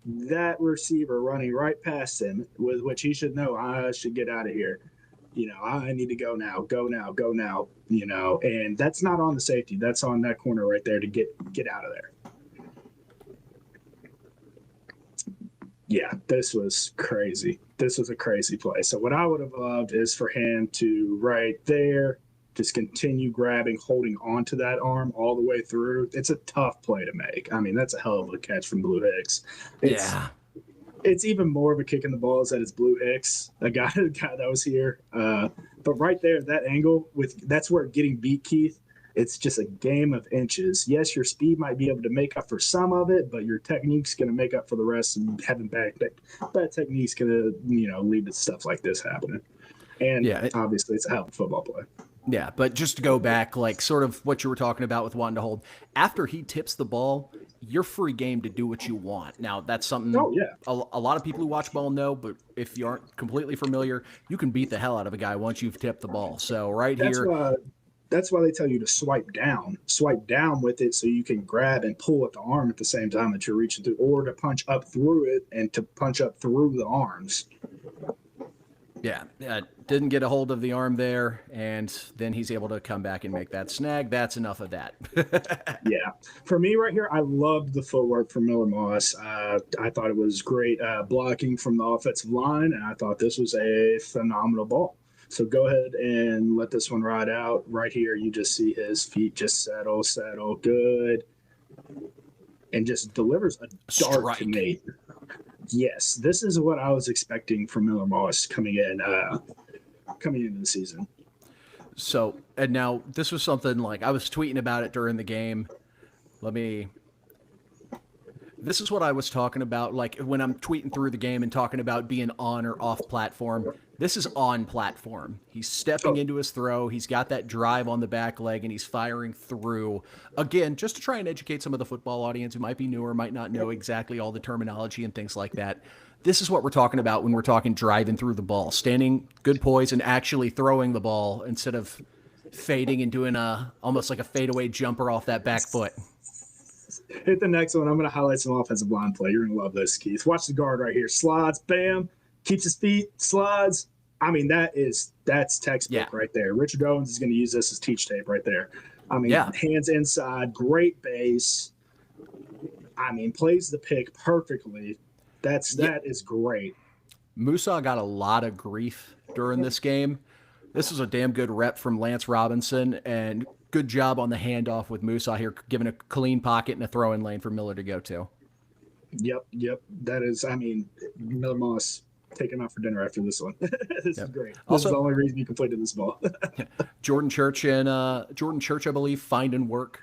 [SPEAKER 2] that receiver running right past him, with which he should know, I should get out of here. I need to go now, and that's not on the safety. That's on that corner right there to get out of there. Yeah, this was crazy. This was a crazy play. So what I would have loved is for him to right there just continue grabbing, holding onto that arm all the way through. It's a tough play to make. I mean, that's a hell of a catch from Blue Hicks. It's even more of a kick in the balls that it's Blue Hicks, the guy that was here. But right there, that angle, that's where getting beat, Keith. It's just a game of inches. Yes, your speed might be able to make up for some of it, but your technique's going to make up for the rest. And having bad technique's going to, lead to stuff like this happening. And obviously, it's a hell of a football play.
[SPEAKER 1] Yeah, but just to go back, like sort of what you were talking about with wanting to hold, after he tips the ball, you're free game to do what you want. Now, that's something a lot of people who watch ball know, but if you aren't completely familiar, you can beat the hell out of a guy once you've tipped the ball. So
[SPEAKER 2] that's why they tell you to swipe down with it so you can grab and pull at the arm at the same time that you're reaching through, or to punch up through it and to punch up through the arms.
[SPEAKER 1] Yeah, didn't get a hold of the arm there, and then he's able to come back and make that snag. That's enough of that.
[SPEAKER 2] Yeah, for me right here, I loved the footwork from Miller Moss. I thought it was great blocking from the offensive line, and I thought this was a phenomenal ball. So go ahead and let this one ride out. Right here, you just see his feet just settle good, and just delivers a dart to Nate. Yes, this is what I was expecting from Miller Moss coming into the season.
[SPEAKER 1] So, and now this was something like I was tweeting about it during the game. This is what I was talking about. Like when I'm tweeting through the game and talking about being on or off platform, this is on platform. He's stepping into his throw. He's got that drive on the back leg and he's firing through. Again, just to try and educate some of the football audience who might be newer, might not know exactly all the terminology and things like that. This is what we're talking about when we're talking driving through the ball, standing good poise and actually throwing the ball instead of fading and doing almost like a fadeaway jumper off that back foot.
[SPEAKER 2] Hit the next one. I'm going to highlight some offensive line play. You're going to love this, Keith. Watch the guard right here. Slides, bam, keeps his feet, slides. I mean, that's textbook right there. Richard Owens is going to use this as teach tape right there. I mean, hands inside, great base. I mean, plays the pick perfectly. That is great.
[SPEAKER 1] Musa got a lot of grief during this game. This was a damn good rep from Lance Robinson, and good job on the handoff with Musa here, giving a clean pocket and a throw-in lane for Miller to go to.
[SPEAKER 2] Yep. That is, I mean, Miller Moss, take him out for dinner after this one. This is great. This is the only reason you completed this ball.
[SPEAKER 1] Jordan Church, I believe, finding work.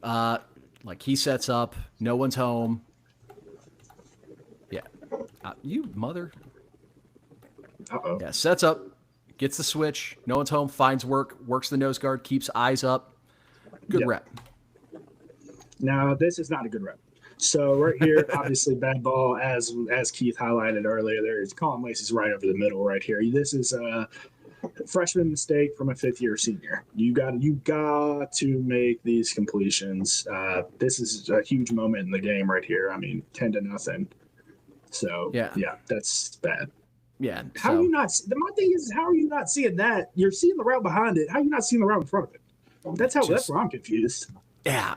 [SPEAKER 1] Like he sets up, no one's home. Yeah. You mother.
[SPEAKER 2] Uh-oh.
[SPEAKER 1] Yeah, sets up, gets the switch, no one's home, finds work, works the nose guard, keeps eyes up. Good rep.
[SPEAKER 2] Now, this is not a good rep. So right here, obviously bad ball, as Keith highlighted earlier, there's Colin Lacey's right over the middle right here. This is a freshman mistake from a fifth-year senior. You got to make these completions. This is a huge moment in the game right here. I mean, 10-0. So, yeah, that's bad.
[SPEAKER 1] Yeah.
[SPEAKER 2] How are you not? My thing is, how are you not seeing that? You're seeing the route behind it. How are you not seeing the route in front of it? That's where I'm confused.
[SPEAKER 1] Yeah,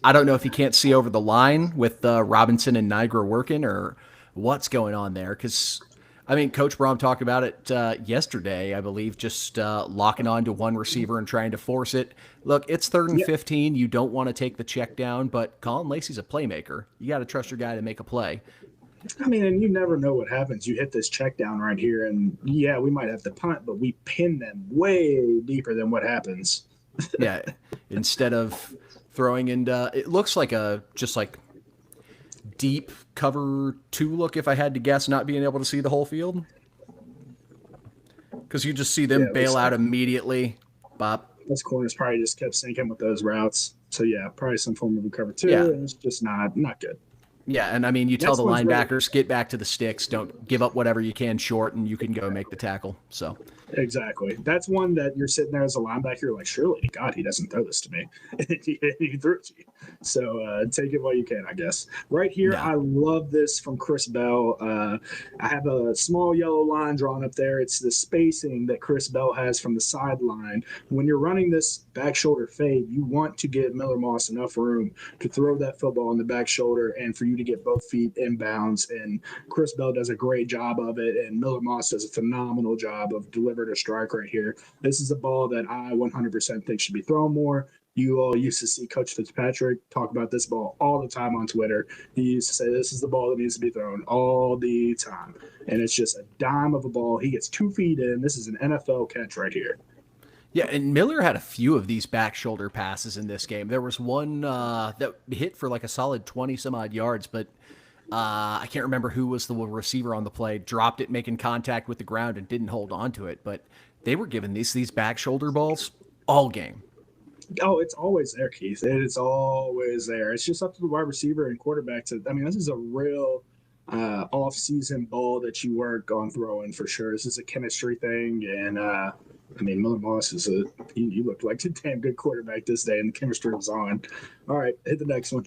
[SPEAKER 1] I don't know if you can't see over the line with Robinson and Niagara working or what's going on there. Because, I mean, Coach Brom talked about it yesterday, I believe, just locking on to one receiver and trying to force it. Look, it's 3rd and 15. You don't want to take the check down, but Colin Lacey's a playmaker. You got to trust your guy to make a play.
[SPEAKER 2] I mean, and you never know what happens. You hit this check down right here, and we might have to punt, but we pin them way deeper than what happens.
[SPEAKER 1] Yeah, instead of throwing into, it looks like just like deep cover 2 look, if I had to guess, not being able to see the whole field. Because you just see them bail out immediately. Bop.
[SPEAKER 2] Those corners probably just kept sinking with those routes. So, probably some form of a cover 2.
[SPEAKER 1] Yeah.
[SPEAKER 2] And it's just not good.
[SPEAKER 1] Yeah, and I mean, you tell the linebackers, get back to the sticks. Don't give up whatever you can short, and you can go make the tackle. So
[SPEAKER 2] exactly. That's one that you're sitting there as a linebacker, you're like, surely, God, he doesn't throw this to me. He threw it to you. So take it while you can, I guess. Right here, I love this from Chris Bell. I have a small yellow line drawn up there. It's the spacing that Chris Bell has from the sideline. When you're running this back shoulder fade, you want to give Miller Moss enough room to throw that football in the back shoulder and for you to get both feet inbounds. And Chris Bell does a great job of it, and Miller Moss does a phenomenal job of delivering a strike right here. This is a ball that I 100% think should be thrown more. You all used to see Coach Fitzpatrick talk about this ball all the time on Twitter. He used to say this is the ball that needs to be thrown all the time. And it's just a dime of a ball. He gets 2 feet in. This is an NFL catch right here.
[SPEAKER 1] Yeah, and Miller had a few of these back shoulder passes in this game. There was one that hit for like a solid 20-some-odd yards, but I can't remember who was the receiver on the play, dropped it making contact with the ground and didn't hold on to it. But they were giving these back shoulder balls all game.
[SPEAKER 2] Oh, it's always there, Keith. It's always there. It's just up to the wide receiver and quarterback to – I mean, this is a real off-season ball that you work on throwing for sure. This is a chemistry thing, and I mean, Miller Moss is you looked like a damn good quarterback this day, and the chemistry was on. All right, hit the next one.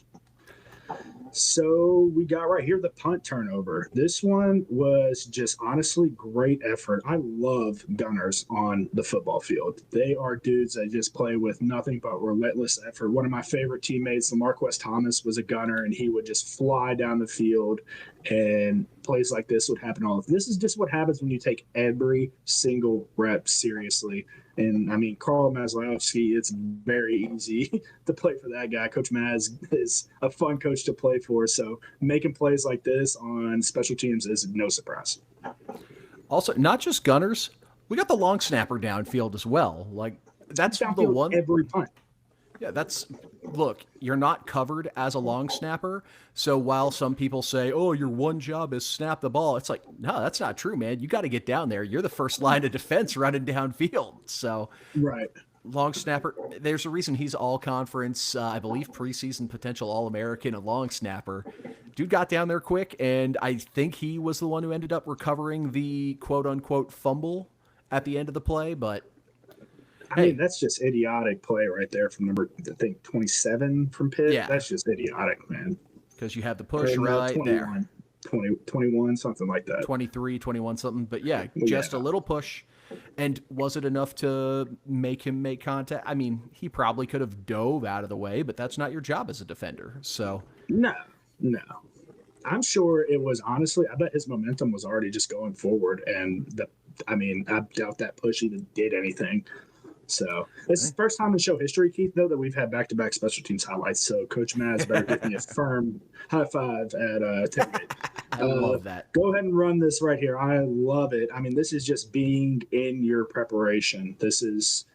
[SPEAKER 2] So we got right here the punt turnover. This one was just honestly great effort. I love gunners on the football field. They are dudes that just play with nothing but relentless effort. One of my favorite teammates, Lamarquez Thomas, was a gunner, and he would just fly down the field. And plays like this would happen all. This is just what happens when you take every single rep seriously. And I mean, Carl Maslowski, it's very easy to play for that guy. Coach Maz is a fun coach to play for. So making plays like this on special teams is no surprise.
[SPEAKER 1] Also, not just gunners, we got the long snapper downfield as well. Like that's the one.
[SPEAKER 2] Every punt.
[SPEAKER 1] Yeah, look, you're not covered as a long snapper. So while some people say, oh, your one job is snap the ball, it's like, no, that's not true, man. You got to get down there. You're the first line of defense running downfield. So,
[SPEAKER 2] right.
[SPEAKER 1] Long snapper, there's a reason he's all conference, I believe preseason potential All-American, a long snapper. Dude got down there quick, and I think he was the one who ended up recovering the quote unquote fumble at the end of the play, but
[SPEAKER 2] I mean, that's just idiotic play right there from number, I think, 27 from Pitt.
[SPEAKER 1] Yeah.
[SPEAKER 2] That's just idiotic, man.
[SPEAKER 1] Because you have the push right there.
[SPEAKER 2] 21, something like that.
[SPEAKER 1] 23, 21, something. But yeah, just a little push. And was it enough to make him make contact? I mean, he probably could have dove out of the way, but that's not your job as a defender. So
[SPEAKER 2] No. I'm sure it was, honestly, I bet his momentum was already just going forward. And I doubt that push even did anything. So this is the first time in show history, Keith, though, that we've had back-to-back special teams highlights. So Coach Maz better give me a firm high five at tailgate.
[SPEAKER 1] I love that.
[SPEAKER 2] Go ahead and run this right here. I love it. I mean, this is just being in your preparation. This is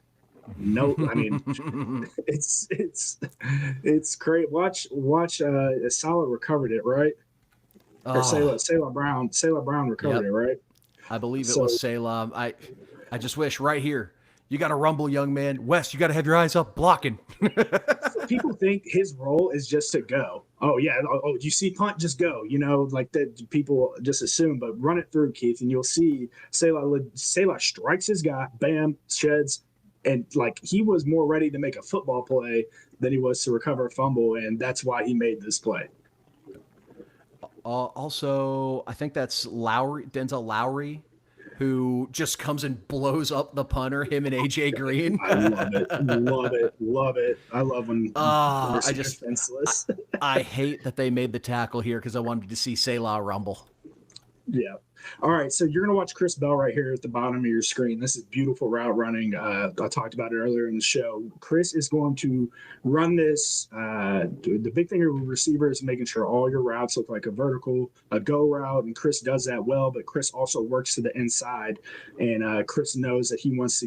[SPEAKER 2] it's great. Watch. Salah recovered it, right? Or Selah Brown recovered it, right?
[SPEAKER 1] I believe it was Selah. I just wish right here. You got to rumble, young man. Wes, you got to have your eyes up blocking.
[SPEAKER 2] People think his role is just to go. Oh, yeah. Oh, you see punt, just go. Like that people just assume, but run it through, Keith, and you'll see Selah strikes his guy, bam, sheds. And like he was more ready to make a football play than he was to recover a fumble, and that's why he made this play.
[SPEAKER 1] Also, I think that's Denzel Lowry, who just comes and blows up the punter, him and AJ Green.
[SPEAKER 2] I love it. I love when defenseless.
[SPEAKER 1] I hate that they made the tackle here because I wanted to see Selah rumble.
[SPEAKER 2] Yeah. All right. So you're going to watch Chris Bell right here at the bottom of your screen. This is beautiful route running. I talked about it earlier in the show. Chris is going to run this. The big thing with receivers is making sure all your routes look like a go route. And Chris does that well, but Chris also works to the inside. And Chris knows that he wants to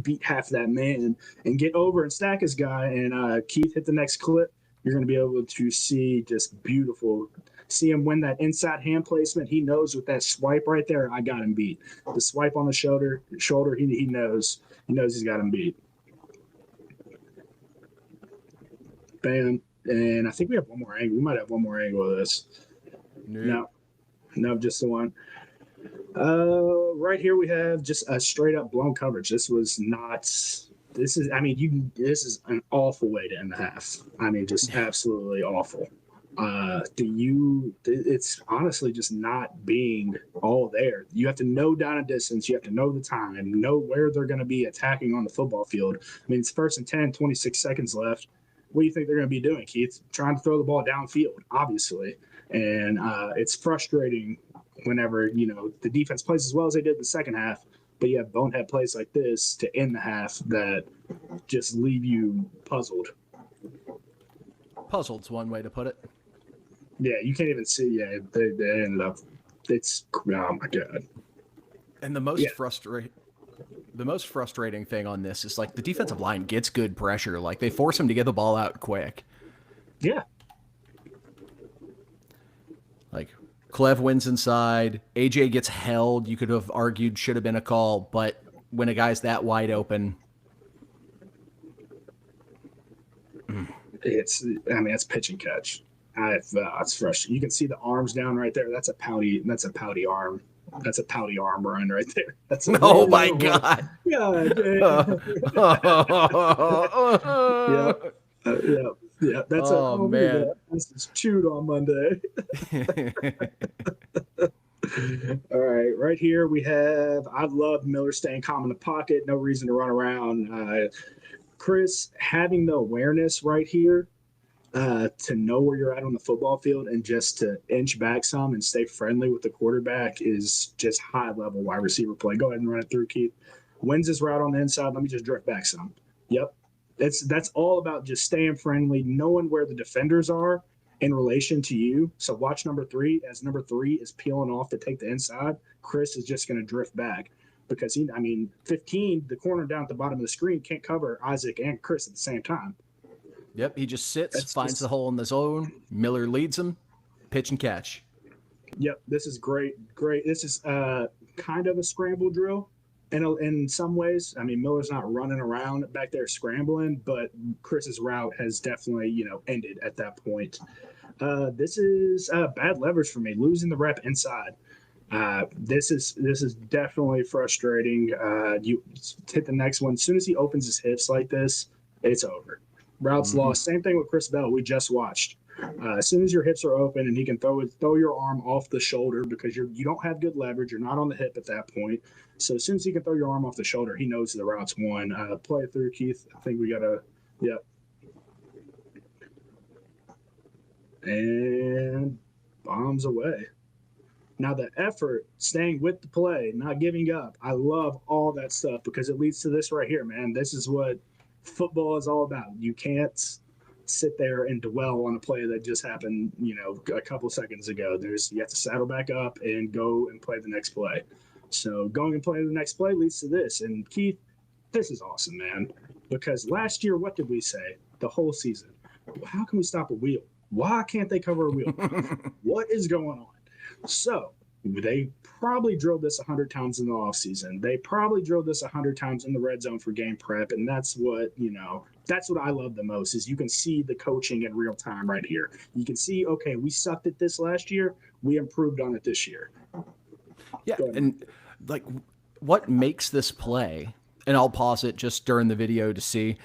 [SPEAKER 2] beat half that man and get over and stack his guy. And Keith, hit the next clip. You're going to be able to see just beautiful. See him win that inside hand placement. He knows with that swipe right there, I got him beat. The swipe on the shoulder, he knows he's got him beat. Bam. And I think we have one more angle. We might have one more angle of this. No, just the one. Right here we have just a straight up blown coverage. This is an awful way to end the half. I mean, just absolutely awful. It's honestly just not being all there. You have to know down a distance. You have to know the time and know where they're going to be attacking on the football field. I mean, it's 1st and 10, 26 seconds left. What do you think they're going to be doing, Keith? Trying to throw the ball downfield, obviously. And it's frustrating whenever, the defense plays as well as they did in the second half, but you have bonehead plays like this to end the half that just leave you puzzled.
[SPEAKER 1] Puzzled's one way to put it.
[SPEAKER 2] Yeah, you can't even see. Yeah, they ended up. Oh my god.
[SPEAKER 1] And the most frustrating thing on this is like the defensive line gets good pressure. Like they force him to get the ball out quick.
[SPEAKER 2] Yeah.
[SPEAKER 1] Like Clev wins inside. AJ gets held. You could have argued should have been a call, but when a guy's that wide open.
[SPEAKER 2] It's pitch and catch. It's frustrating. You can see the arms down right there. That's a pouty arm. That's a pouty arm run right there.
[SPEAKER 1] Oh my god.
[SPEAKER 2] Yeah. Yeah, that's a
[SPEAKER 1] Oh man.
[SPEAKER 2] this is chewed on Monday. All right here we have. I love Miller staying calm in the pocket, no reason to run around. Chris having the awareness right here to know where you're at on the football field and just to inch back some and stay friendly with the quarterback is just high level wide receiver play. Go ahead and run it through, Keith. Wins his route on the inside. Let me just drift back some. Yep. That's all about just staying friendly, knowing where the defenders are in relation to you. So watch number 3 as number 3 is peeling off to take the inside. Chris is just going to drift back because 15, the corner down at the bottom of the screen can't cover Isaac and Chris at the same time.
[SPEAKER 1] Yep, he just sits, finds the hole in the zone. Miller leads him, pitch and catch.
[SPEAKER 2] Yep, this is great. This is kind of a scramble drill in some ways. I mean, Miller's not running around back there scrambling, but Chris's route has definitely, ended at that point. This is bad leverage for me, losing the rep inside. This is definitely frustrating. You hit the next one. As soon as he opens his hips like this, it's over. Routes lost. Same thing with Chris Bell. We just watched. As soon as your hips are open and he can throw your arm off the shoulder because you don't have good leverage. You're not on the hip at that point. So as soon as he can throw your arm off the shoulder, he knows the route's won. Play it through, Keith. I think we got to, yep. And bombs away. Now the effort, staying with the play, not giving up. I love all that stuff because it leads to this right here, man. This is what football is all about. You can't sit there and dwell on a play that just happened, a couple seconds ago. You have to saddle back up and go and play the next play. So going and playing the next play leads to this. And Keith, this is awesome, man. Because last year, what did we say? The whole season. How can we stop a wheel? Why can't they cover a wheel? What is going on? So they probably drilled this 100 times in the offseason. They probably drilled this 100 times in the red zone for game prep. And that's what, that's what I love the most is you can see the coaching in real time right here. You can see, okay, we sucked at this last year. We improved on it this year.
[SPEAKER 1] Yeah. And like what makes this play, and I'll pause it just during the video to see,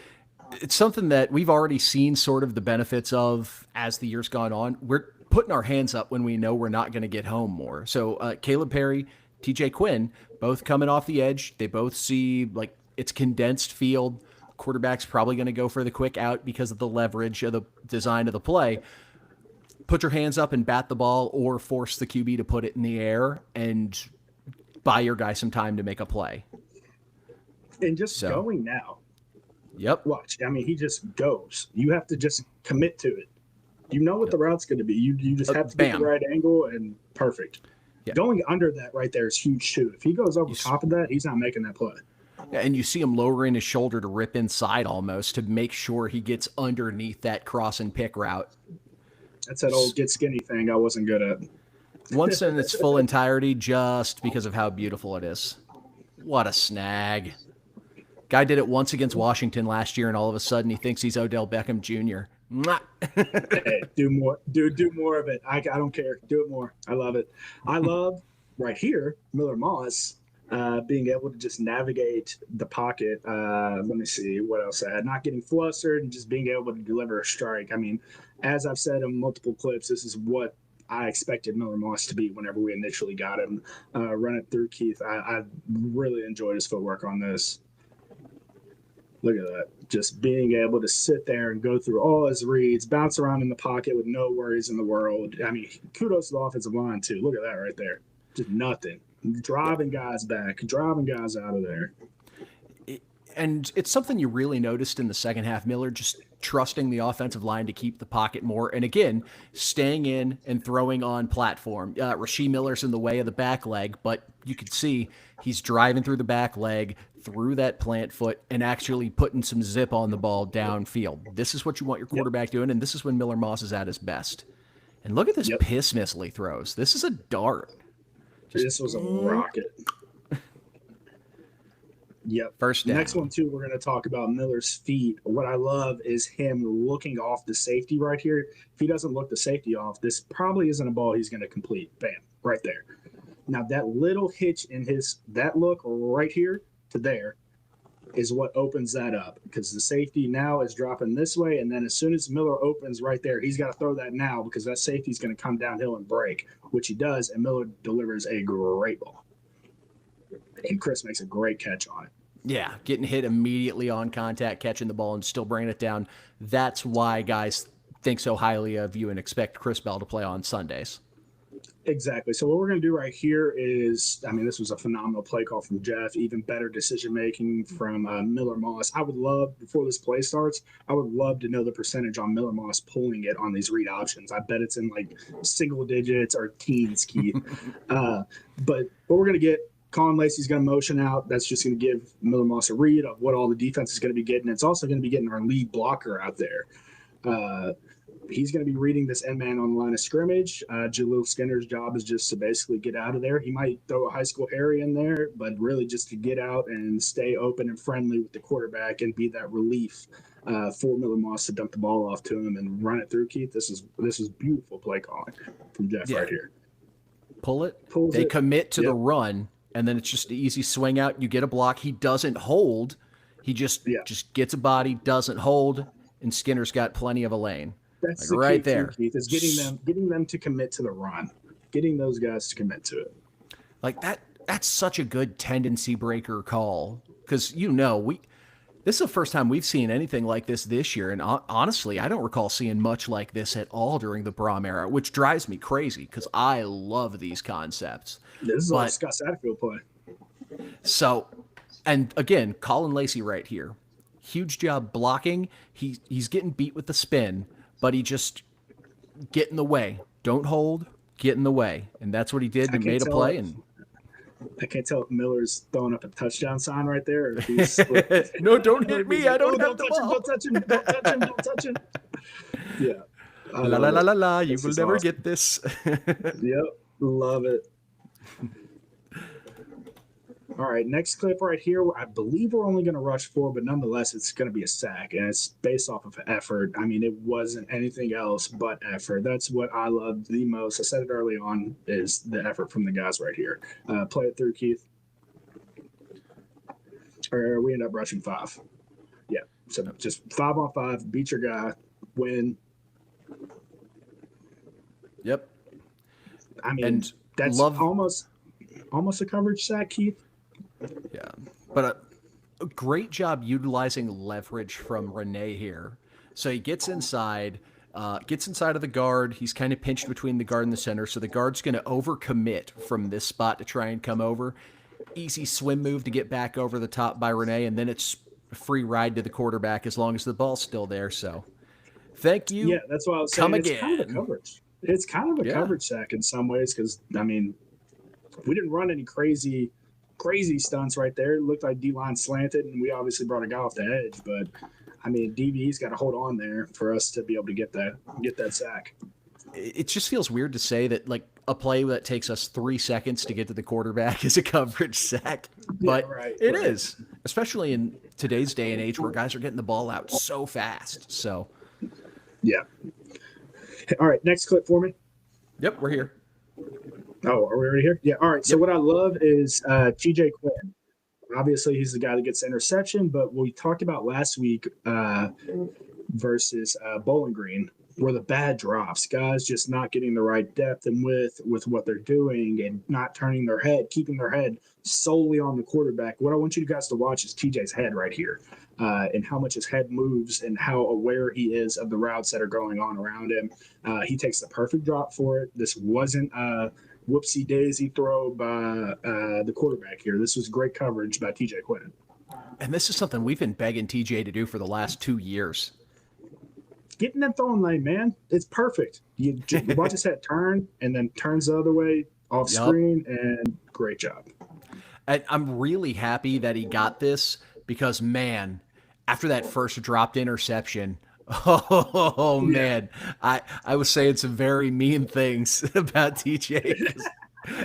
[SPEAKER 1] it's something that we've already seen sort of the benefits of as the year's gone on. We're putting our hands up when we know we're not going to get home more. So Caleb Perry, TJ Quinn, both coming off the edge. They both see like it's condensed field. Quarterback's probably going to go for the quick out because of the leverage of the design of the play. Put your hands up and bat the ball or force the QB to put it in the air and buy your guy some time to make a play.
[SPEAKER 2] And just going now.
[SPEAKER 1] Yep.
[SPEAKER 2] Watch. I mean, he just goes. You have to just commit to it. You know what the route's going to be. You just have to get the right angle and perfect. Yep. Going under that right there is huge too. If he goes over top of that, he's not making that play.
[SPEAKER 1] Yeah, and you see him lowering his shoulder to rip inside almost to make sure he gets underneath that cross and pick route.
[SPEAKER 2] That's that old get skinny thing I wasn't good at.
[SPEAKER 1] Once in its full entirety just because of how beautiful it is. What a snag. Guy did it once against Washington last year, and all of a sudden he thinks he's Odell Beckham Jr.
[SPEAKER 2] Hey, do more. Do more of it. I don't care. Do it more. I love it. I love right here, Miller Moss being able to just navigate the pocket. Let me see what else I had. Not getting flustered and just being able to deliver a strike. I mean, as I've said in multiple clips, this is what I expected Miller Moss to be whenever we initially got him. Run it through, Keith. I really enjoyed his footwork on this. Look at that. Just being able to sit there and go through all his reads, bounce around in the pocket with no worries in the world. I mean, kudos to the offensive line, too. Look at that right there. Just nothing. Driving guys back, driving guys out of there.
[SPEAKER 1] And it's something you really noticed in the second half. Miller just trusting the offensive line to keep the pocket more. And again, staying in and throwing on platform. Rasheed Miller's in the way of the back leg, but you can see he's driving through the back leg, through that plant foot, and actually putting some zip on the ball downfield. This is what you want your quarterback doing, and this is when Miller Moss is at his best. And look at this piss miss he throws. This is a dart.
[SPEAKER 2] This was a rocket. Yep.
[SPEAKER 1] First down.
[SPEAKER 2] Next one, too, we're going to talk about Miller's feet. What I love is him looking off the safety right here. If he doesn't look the safety off, this probably isn't a ball he's going to complete. Bam, right there. Now, that little hitch in that look right here to there, is what opens that up, because the safety now is dropping this way, and then as soon as Miller opens right there, he's got to throw that now because that safety is going to come downhill and break, which he does, and Miller delivers a great ball, and Chris makes a great catch on it.
[SPEAKER 1] Yeah, getting hit immediately on contact, catching the ball, and still bringing it down. That's why guys think so highly of you and expect Chris Bell to play on Sundays.
[SPEAKER 2] Exactly. So what we're going to do right here is, I mean, this was a phenomenal play call from Jeff, even better decision-making from Miller Moss. I would love, before this play starts, I would love to know the percentage on Miller Moss pulling it on these read options. I bet it's in like single digits or teens, Keith. But what we're going to get, Colin Lacey's going to motion out. That's just going to give Miller Moss a read of what all the defense is going to be getting. It's also going to be getting our lead blocker out there. He's going to be reading this end man on the line of scrimmage. Jaleel Skinner's job is just to basically get out of there. He might throw a high school Harry in there, but really just to get out and stay open and friendly with the quarterback and be that relief for Miller Moss to dump the ball off to him and run it through. Keith, this is beautiful play calling from Jeff right here.
[SPEAKER 1] Pull it.
[SPEAKER 2] Pulls
[SPEAKER 1] they
[SPEAKER 2] it.
[SPEAKER 1] commit to the run, and then it's just an easy swing out. You get a block. He doesn't hold. He just gets a body, doesn't hold, and Skinner's got plenty of a lane.
[SPEAKER 2] That's
[SPEAKER 1] like right there.
[SPEAKER 2] Keith, is getting them to commit to the run, getting those guys to commit to it.
[SPEAKER 1] Like that's such a good tendency breaker call, because this is the first time we've seen anything like this year, and honestly, I don't recall seeing much like this at all during the Brom era, which drives me crazy because I love these concepts.
[SPEAKER 2] This is all Scott Satterfield play.
[SPEAKER 1] So, and again, Colin Lacey right here, huge job blocking. He's getting beat with the spin, but he just get in the way. Don't hold, get in the way. And that's what he did. He made a play. And
[SPEAKER 2] I can't tell if Miller's throwing up a touchdown sign right there. Or if he's
[SPEAKER 1] no, don't hit me. I don't have the ball.
[SPEAKER 2] Don't touch him. Don't touch him. Don't touch him. Yeah.
[SPEAKER 1] La la la la la. You will never get this.
[SPEAKER 2] Yep. Love it. All right, next clip right here. I believe we're only going to rush 4, but nonetheless, it's going to be a sack, and it's based off of effort. I mean, it wasn't anything else but effort. That's what I love the most. I said it early on, is the effort from the guys right here. Play it through, Keith. Or we end up rushing 5. Yeah, so just 5 on 5, beat your guy, win.
[SPEAKER 1] Yep.
[SPEAKER 2] I mean, that's almost a coverage sack, Keith.
[SPEAKER 1] Yeah, but a great job utilizing leverage from Renee here. So he gets inside of the guard. He's kind of pinched between the guard and the center, so the guard's going to overcommit from this spot to try and come over. Easy swim move to get back over the top by Renee, and then it's a free ride to the quarterback as long as the ball's still there. So thank you.
[SPEAKER 2] Yeah, that's what I was saying.
[SPEAKER 1] Come
[SPEAKER 2] it's
[SPEAKER 1] again.
[SPEAKER 2] Kind of a coverage. It's kind of a coverage sack in some ways because, I mean, we didn't run any crazy stunts right there. It looked like D-line slanted, and we obviously brought a guy off the edge. But, I mean, DB's got to hold on there for us to be able to get that sack.
[SPEAKER 1] It just feels weird to say that, like, a play that takes us 3 seconds to get to the quarterback is a coverage sack. But it is, especially in today's day and age where guys are getting the ball out so fast. So,
[SPEAKER 2] yeah. All right, next clip for me.
[SPEAKER 1] Yep, we're here.
[SPEAKER 2] Oh, are we already here? Yeah. All right. So what I love is TJ Quinn. Obviously, he's the guy that gets the interception, but what we talked about last week versus Bowling Green were the bad drops. Guys just not getting the right depth and width with what they're doing and not turning their head, keeping their head solely on the quarterback. What I want you guys to watch is TJ's head right here and how much his head moves and how aware he is of the routes that are going on around him. He takes the perfect drop for it. This wasn't whoopsie daisy throw by the quarterback here. This was great coverage by TJ Quinn.
[SPEAKER 1] And this is something we've been begging TJ to do for the last 2 years.
[SPEAKER 2] Get in that throwing lane, man. It's perfect. You watch his head turn and then turns the other way off screen, and great job.
[SPEAKER 1] And I'm really happy that he got this because, man, after that first dropped interception, man, I was saying some very mean things about TJ.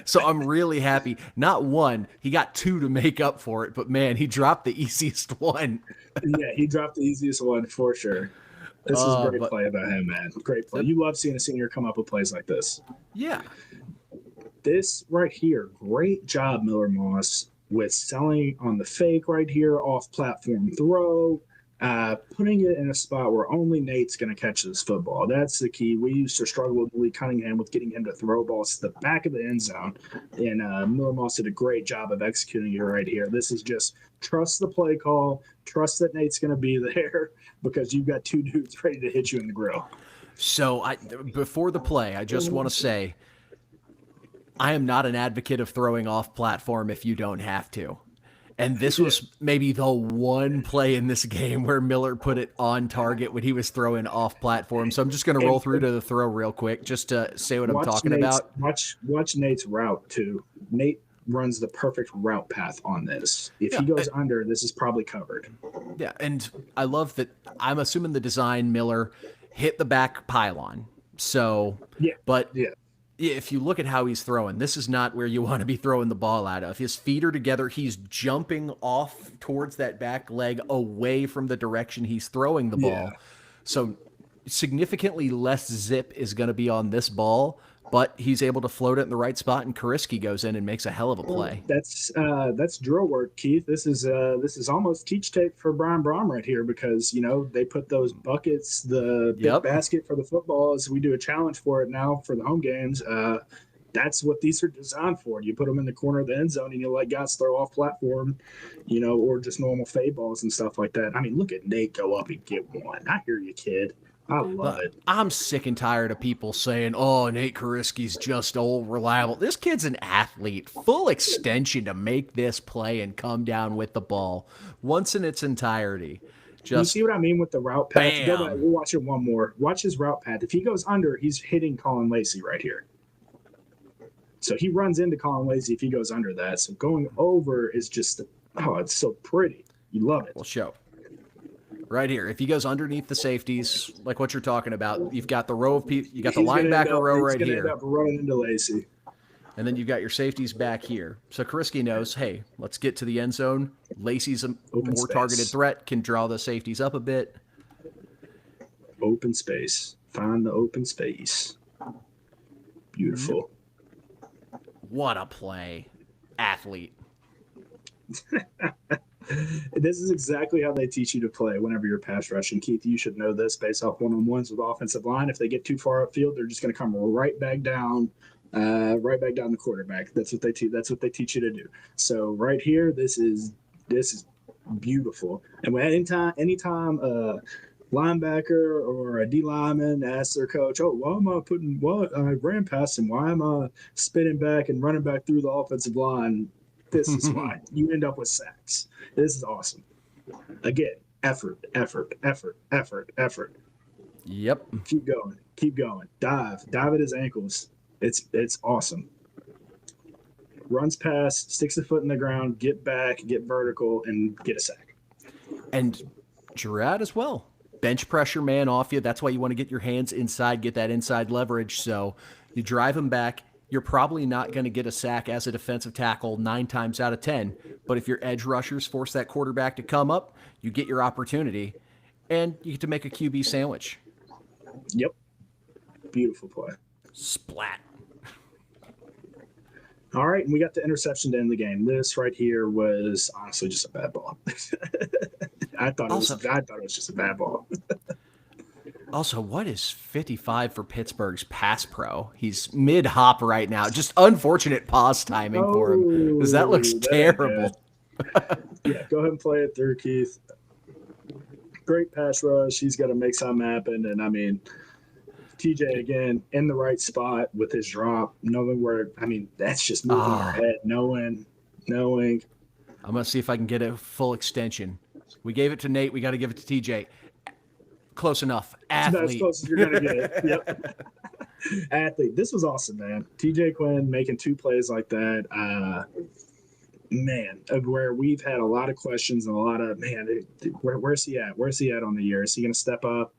[SPEAKER 1] So I'm really happy. Not one, he got 2 to make up for it, but man, he dropped the easiest one.
[SPEAKER 2] Yeah, he dropped the easiest one for sure. This is a great play about him, man. Great play. You love seeing a senior come up with plays like this.
[SPEAKER 1] Yeah.
[SPEAKER 2] This right here, great job, Miller Moss. with selling on the fake right here, off platform throw, putting it in a spot where only Nate's going to catch this football. That's the key. We used to struggle with Lee Cunningham with getting him to throw balls to the back of the end zone, and Miller Moss did a great job of executing it right here. This is just trust the play call, trust that Nate's going to be there because you've got two dudes ready to hit you in the grill.
[SPEAKER 1] So before the play, I just want to say I am not an advocate of throwing off platform if you don't have to. And this was maybe the one play in this game where Miller put it on target when he was throwing off platform. So I'm just going to roll through to the throw real quick just to say what I'm talking about.
[SPEAKER 2] Watch Nate's route too. Nate runs the perfect route path on this. If he goes under, this is probably covered.
[SPEAKER 1] Yeah, and I love that. I'm assuming the design Miller hit the back pylon. So, if you look at how he's throwing, this is not where you want to be throwing the ball out of. His feet are together. He's jumping off towards that back leg away from the direction he's throwing the ball.
[SPEAKER 2] Yeah.
[SPEAKER 1] So significantly less zip is going to be on this ball, but he's able to float it in the right spot, and Kariski goes in and makes a hell of a play.
[SPEAKER 2] That's drill work, Keith. This is almost teach tape for Brian Braum right here because they put those buckets, the big basket for the footballs. We do a challenge for it now for the home games. That's what these are designed for. You put them in the corner of the end zone and you let guys throw off platform, or just normal fade balls and stuff like that. I mean, look at Nate go up and get one. I hear you, kid. I love it.
[SPEAKER 1] I'm sick and tired of people saying, oh, Nate Kariski's just old reliable. This kid's an athlete. Full extension to make this play and come down with the ball once in its entirety.
[SPEAKER 2] You see what I mean with the route path? Go back, we'll watch it one more. Watch his route path. If he goes under, he's hitting Colin Lacey right here. So he runs into Colin Lacey if he goes under that. So going over is just, it's so pretty. You love it.
[SPEAKER 1] We'll show. Right here. If he goes underneath the safeties, like what you're talking about, you've got the row of people, you got the linebacker row right here.
[SPEAKER 2] End up running into Lacey.
[SPEAKER 1] And then you've got your safeties back here. So Kariski knows, hey, let's get to the end zone. Lacey's a more targeted threat, can draw the safeties up a bit.
[SPEAKER 2] Open space. Find the open space. Beautiful.
[SPEAKER 1] What a play. Athlete.
[SPEAKER 2] This is exactly how they teach you to play whenever you're pass rushing. Keith, you should know this based off one-on-ones with offensive line. If they get too far upfield, they're just going to come right back down the quarterback. That's what they teach. That's what they teach you to do. So right here, this is beautiful. And when anytime linebacker or a D lineman asks their coach, "Oh, why am I ran past him? Why am I spinning back and running back through the offensive line?" This is why you end up with sacks. This is awesome. Again, effort.
[SPEAKER 1] Yep.
[SPEAKER 2] Keep going. Dive at his ankles. It's awesome. Runs past, sticks a foot in the ground, get back, get vertical, and get a sack.
[SPEAKER 1] And Gerard as well. Bench pressure man off you. That's why you want to get your hands inside, get that inside leverage. So you drive him back. You're probably not going to get a sack as a defensive tackle 9 times out of 10. But if your edge rushers force that quarterback to come up, you get your opportunity, and you get to make a QB sandwich.
[SPEAKER 2] Yep. Beautiful play.
[SPEAKER 1] Splat.
[SPEAKER 2] All right, and we got the interception to end the game. This right here was honestly just a bad ball. I thought it was just a bad ball.
[SPEAKER 1] Also, what is 55 for Pittsburgh's pass pro? He's mid-hop right now. Just unfortunate pause timing for him because that looks terrible.
[SPEAKER 2] Yeah, go ahead and play it through, Keith. Great pass rush. He's got to make something happen. And, I mean, TJ, again, in the right spot with his drop, knowing where – I mean, that's just moving our head, knowing.
[SPEAKER 1] I'm going to see if I can get a full extension. We gave it to Nate. We got to give it to TJ. Close enough. Athlete.
[SPEAKER 2] That's as close as you're going to get it. Yep. Athlete. This was awesome, man. TJ Quinn making 2 plays like that. Man, where we've had a lot of questions and a lot of, where's he at? Where's he at on the year? Is he going to step up?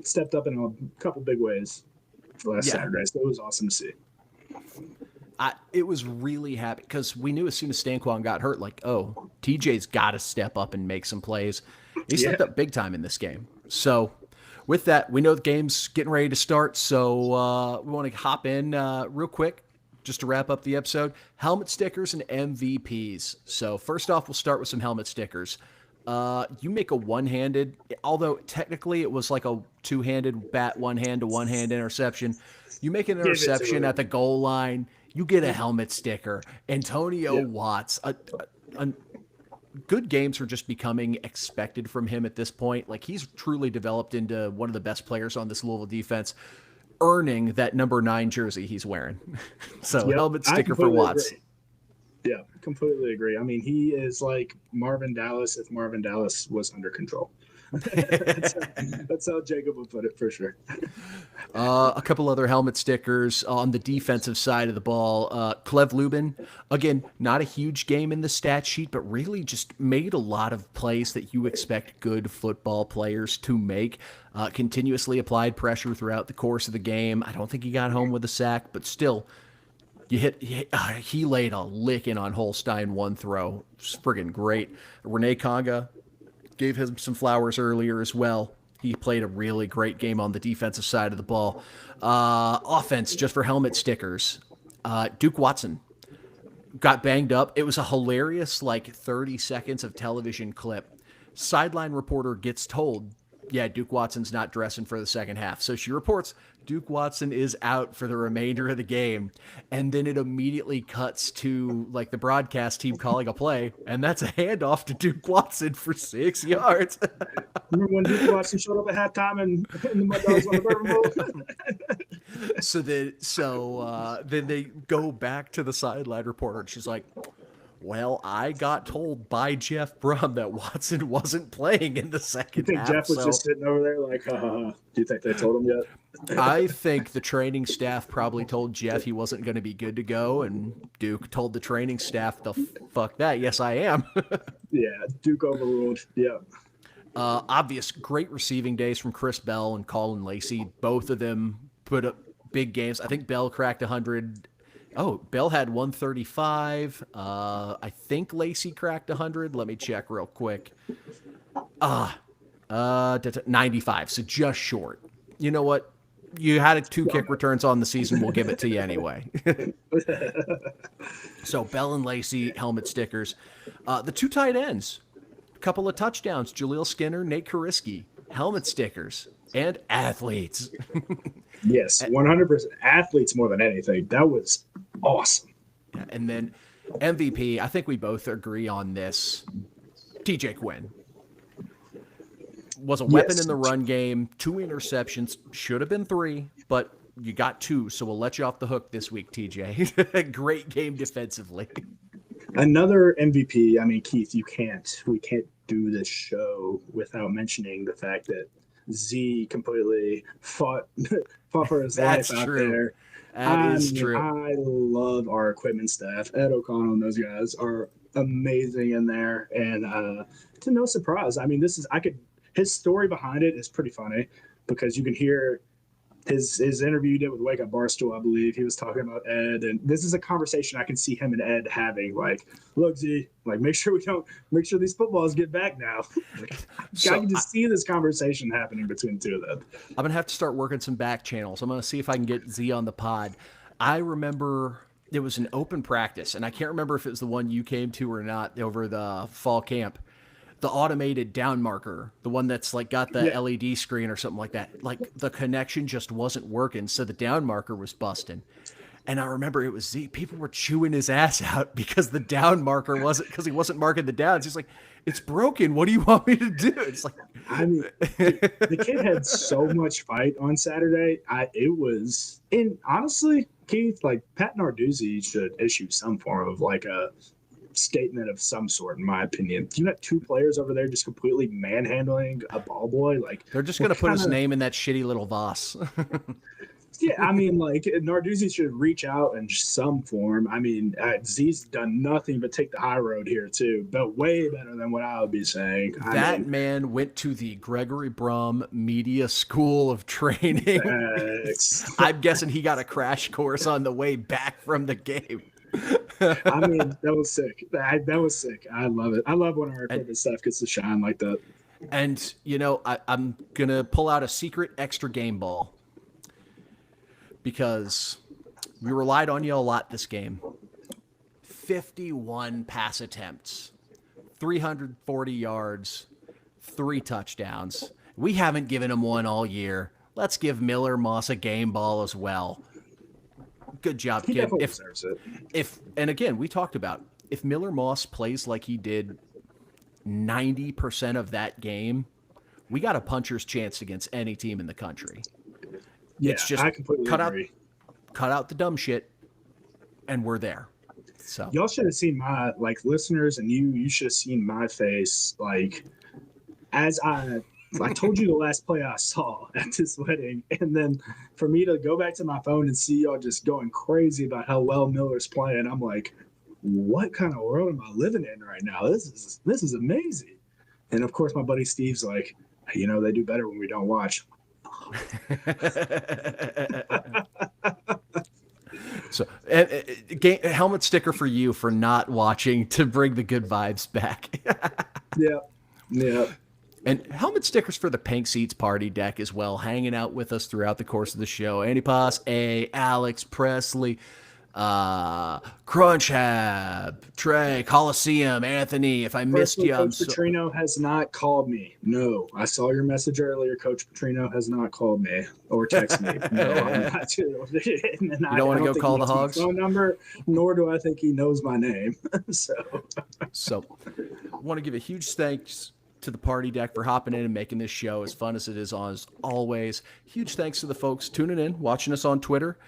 [SPEAKER 2] Stepped up in a couple big ways for last Saturday. So it was awesome to see.
[SPEAKER 1] It was really happy because we knew as soon as Stanquan got hurt, TJ's got to step up and make some plays. He stepped up big time in this game. So with that, we know the game's getting ready to start. So we want to hop in real quick. just to wrap up the episode, helmet stickers and MVPs. So first off, we'll start with some helmet stickers. You make a one-handed, although technically it was like a two-handed bat, one-hand to one-hand interception. You make an interception at the goal line, you get a helmet sticker. Antonio Watts, good games are just becoming expected from him at this point. Like, he's truly developed into one of the best players on this Louisville defense, earning that number 9 jersey he's wearing. So helmet sticker for Watts.
[SPEAKER 2] Agree. Yeah, completely agree. I mean, he is like Marvin Dallas if Marvin Dallas was under control. That's how Jacob would put it for sure.
[SPEAKER 1] A couple other helmet stickers on the defensive side of the ball. Clev Lubin, again, not a huge game in the stat sheet, but really just made a lot of plays that you expect good football players to make. Continuously applied pressure throughout the course of the game. I don't think he got home with a sack, but still, he laid a licking on Holstein one throw. It's friggin' great. Renee Conga gave him some flowers earlier as well. He played a really great game on the defensive side of the ball. Offense, just for helmet stickers. Duke Watson got banged up. It was a hilarious, 30 seconds of television clip. Sideline reporter gets told, yeah, Duke Watson's not dressing for the second half. So she reports Duke Watson is out for the remainder of the game. And then it immediately cuts to the broadcast team calling a play. And that's a handoff to Duke Watson for 6 yards.
[SPEAKER 2] Remember when Duke Watson showed up at halftime and the Mud Dogs won the Bourbon Bowl?
[SPEAKER 1] So then they go back to the sideline reporter and she's like, well, I got told by Jeff Brum that Watson wasn't playing in the second half.
[SPEAKER 2] You think Jeff was just sitting over there like, do you think they told him yet?
[SPEAKER 1] I think the training staff probably told Jeff he wasn't going to be good to go, and Duke told the training staff, the fuck that, yes, I am.
[SPEAKER 2] Yeah, Duke overruled, yeah.
[SPEAKER 1] Obvious great receiving days from Chris Bell and Colin Lacey. Both of them put up big games. I think Bell cracked 100. Oh, Bell had 135. I think Lacey cracked 100. Let me check real quick. 95, so just short. You know what? You had 2 kick returns on the season. We'll give it to you anyway. So Bell and Lacey, helmet stickers. The 2 tight ends, a couple of touchdowns. Jaleel Skinner, Nate Kariski, helmet stickers, and athletes.
[SPEAKER 2] Yes, 100%. Athletes more than anything. That was awesome.
[SPEAKER 1] Yeah, and then MVP, I think we both agree on this. TJ Quinn was a weapon in the run game. 2 interceptions, should have been 3, but you got 2, so we'll let you off the hook this week, TJ. Great game defensively.
[SPEAKER 2] Another MVP. I mean, Keith, we can't do this show without mentioning the fact that Z completely fought for his life out there.
[SPEAKER 1] That is true.
[SPEAKER 2] I love our equipment staff. Ed O'Connell and those guys are amazing in there. And to no surprise, I mean, his story behind it is pretty funny because you can hear his interview he did with Wake Up Barstool, I believe. He was talking about Ed, and this is a conversation I can see him and Ed having. Like, look, Z, make sure these footballs get back now. I can just see this conversation happening between the two of them.
[SPEAKER 1] I'm gonna have to start working some back channels. I'm gonna see if I can get Z on the pod. I remember it was an open practice, and I can't remember if it was the one you came to or not over the fall camp. The automated down marker, the one that's got the LED screen or something like that. The connection just wasn't working, so the down marker was busting. And I remember it was Z. People were chewing his ass out because the down marker because he wasn't marking the downs. He's like, it's broken. What do you want me to do? It's like,
[SPEAKER 2] I mean, the kid had so much fight on Saturday. And honestly, Keith, Pat Narduzzi should issue some form of a statement of some sort, in my opinion. You got 2 players over there just completely manhandling a ball boy.
[SPEAKER 1] They're just going to put his name in that shitty little Voss.
[SPEAKER 2] Yeah, I mean, Narduzzi should reach out in some form. I mean, Z's done nothing but take the high road here, too, but way better than what I would be saying.
[SPEAKER 1] That man went to the Gregory Brum Media School of Training. I'm guessing he got a crash course on the way back from the game.
[SPEAKER 2] I mean, that was sick. That was sick. I love it. I love when our equipment stuff gets to shine like that.
[SPEAKER 1] And, I'm going to pull out a secret extra game ball because We relied on you a lot this game. 51 pass attempts, 340 yards, 3 touchdowns. We haven't given him one all year. Let's give Miller Moss a game ball as well. Good job,
[SPEAKER 2] He
[SPEAKER 1] kid.
[SPEAKER 2] definitely deserves it.
[SPEAKER 1] And again, we talked about if Miller Moss plays like he did 90% of that game, we got a puncher's chance against any team in the country.
[SPEAKER 2] Yeah,
[SPEAKER 1] It's just
[SPEAKER 2] I completely agree.
[SPEAKER 1] Cut out the dumb shit, and we're there. So
[SPEAKER 2] Y'all should have seen my listeners, and you should have seen my face as I told you the last play I saw at this wedding, and then for me to go back to my phone and see y'all just going crazy about how well Miller's playing, I'm like, what kind of world am I living in right now? This is amazing. And of course, my buddy Steve's like, they do better when we don't watch.
[SPEAKER 1] So, helmet sticker for you for not watching to bring the good vibes back.
[SPEAKER 2] Yeah.
[SPEAKER 1] And helmet stickers for the Pink Seats party deck as well, hanging out with us throughout the course of the show. Andy Paz, Alex Presley, Crunchhab, Trey, Coliseum, Anthony. If I missed you,
[SPEAKER 2] Coach Petrino has not called me. No, I saw your message earlier. Coach Petrino has not called me or texted me. No, I'm not too.
[SPEAKER 1] You don't want to go call the Hogs?
[SPEAKER 2] Phone number, nor do I think he knows my name. So
[SPEAKER 1] I want to give a huge thanks to the party deck for hopping in and making this show as fun as it is as always. Huge thanks to the folks tuning in, watching us on Twitter.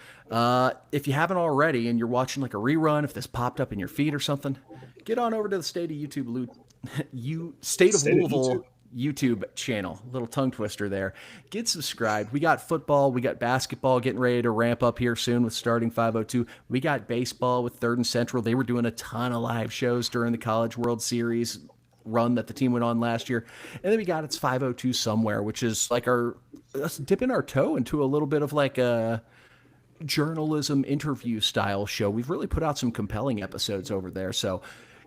[SPEAKER 1] If you haven't already and you're watching like a rerun, if this popped up in your feed or something, get on over to the State of Louisville YouTube channel. A little tongue twister there. Get subscribed. We got football, we got basketball getting ready to ramp up here soon with starting 502. We got baseball with 3rd and Central. They were doing a ton of live shows during the College World Series run that the team went on last year. And then we got It's 502 Somewhere, which is like us dipping our toe into a little bit of like a journalism interview style show. We've really put out some compelling episodes over there. So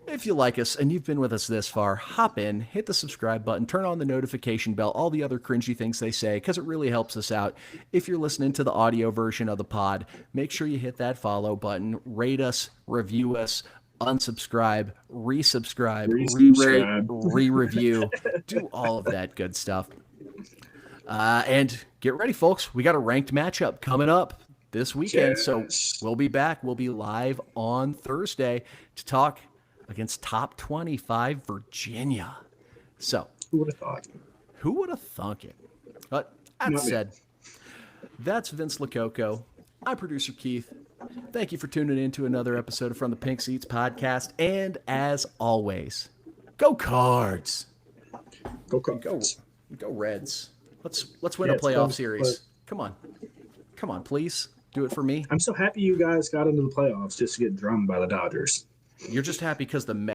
[SPEAKER 1] if you like us and you've been with us this far, hop in, hit the subscribe button, turn on the notification bell, all the other cringy things they say, because it really helps us out. If you're listening to the audio version of the pod, make sure you hit that follow button, rate us, review us, unsubscribe, resubscribe, re-rate, re-review, do all of that good stuff. And get ready, folks. We got a ranked matchup coming up this weekend.
[SPEAKER 2] Yes.
[SPEAKER 1] So we'll be back. We'll be live on Thursday to talk against top 25 Virginia. So
[SPEAKER 2] who would have thought?
[SPEAKER 1] Who would have thunk it? But that said, that's Vince Lococo. I'm producer Keith. Thank you for tuning in to another episode of From the Pink Seats podcast. And as always, go Cards.
[SPEAKER 2] Go Cards.
[SPEAKER 1] Go Reds. Let's win a playoff series. Come on, please. Do it for me.
[SPEAKER 2] I'm so happy you guys got into the playoffs just to get drummed by the Dodgers.
[SPEAKER 1] You're just happy because the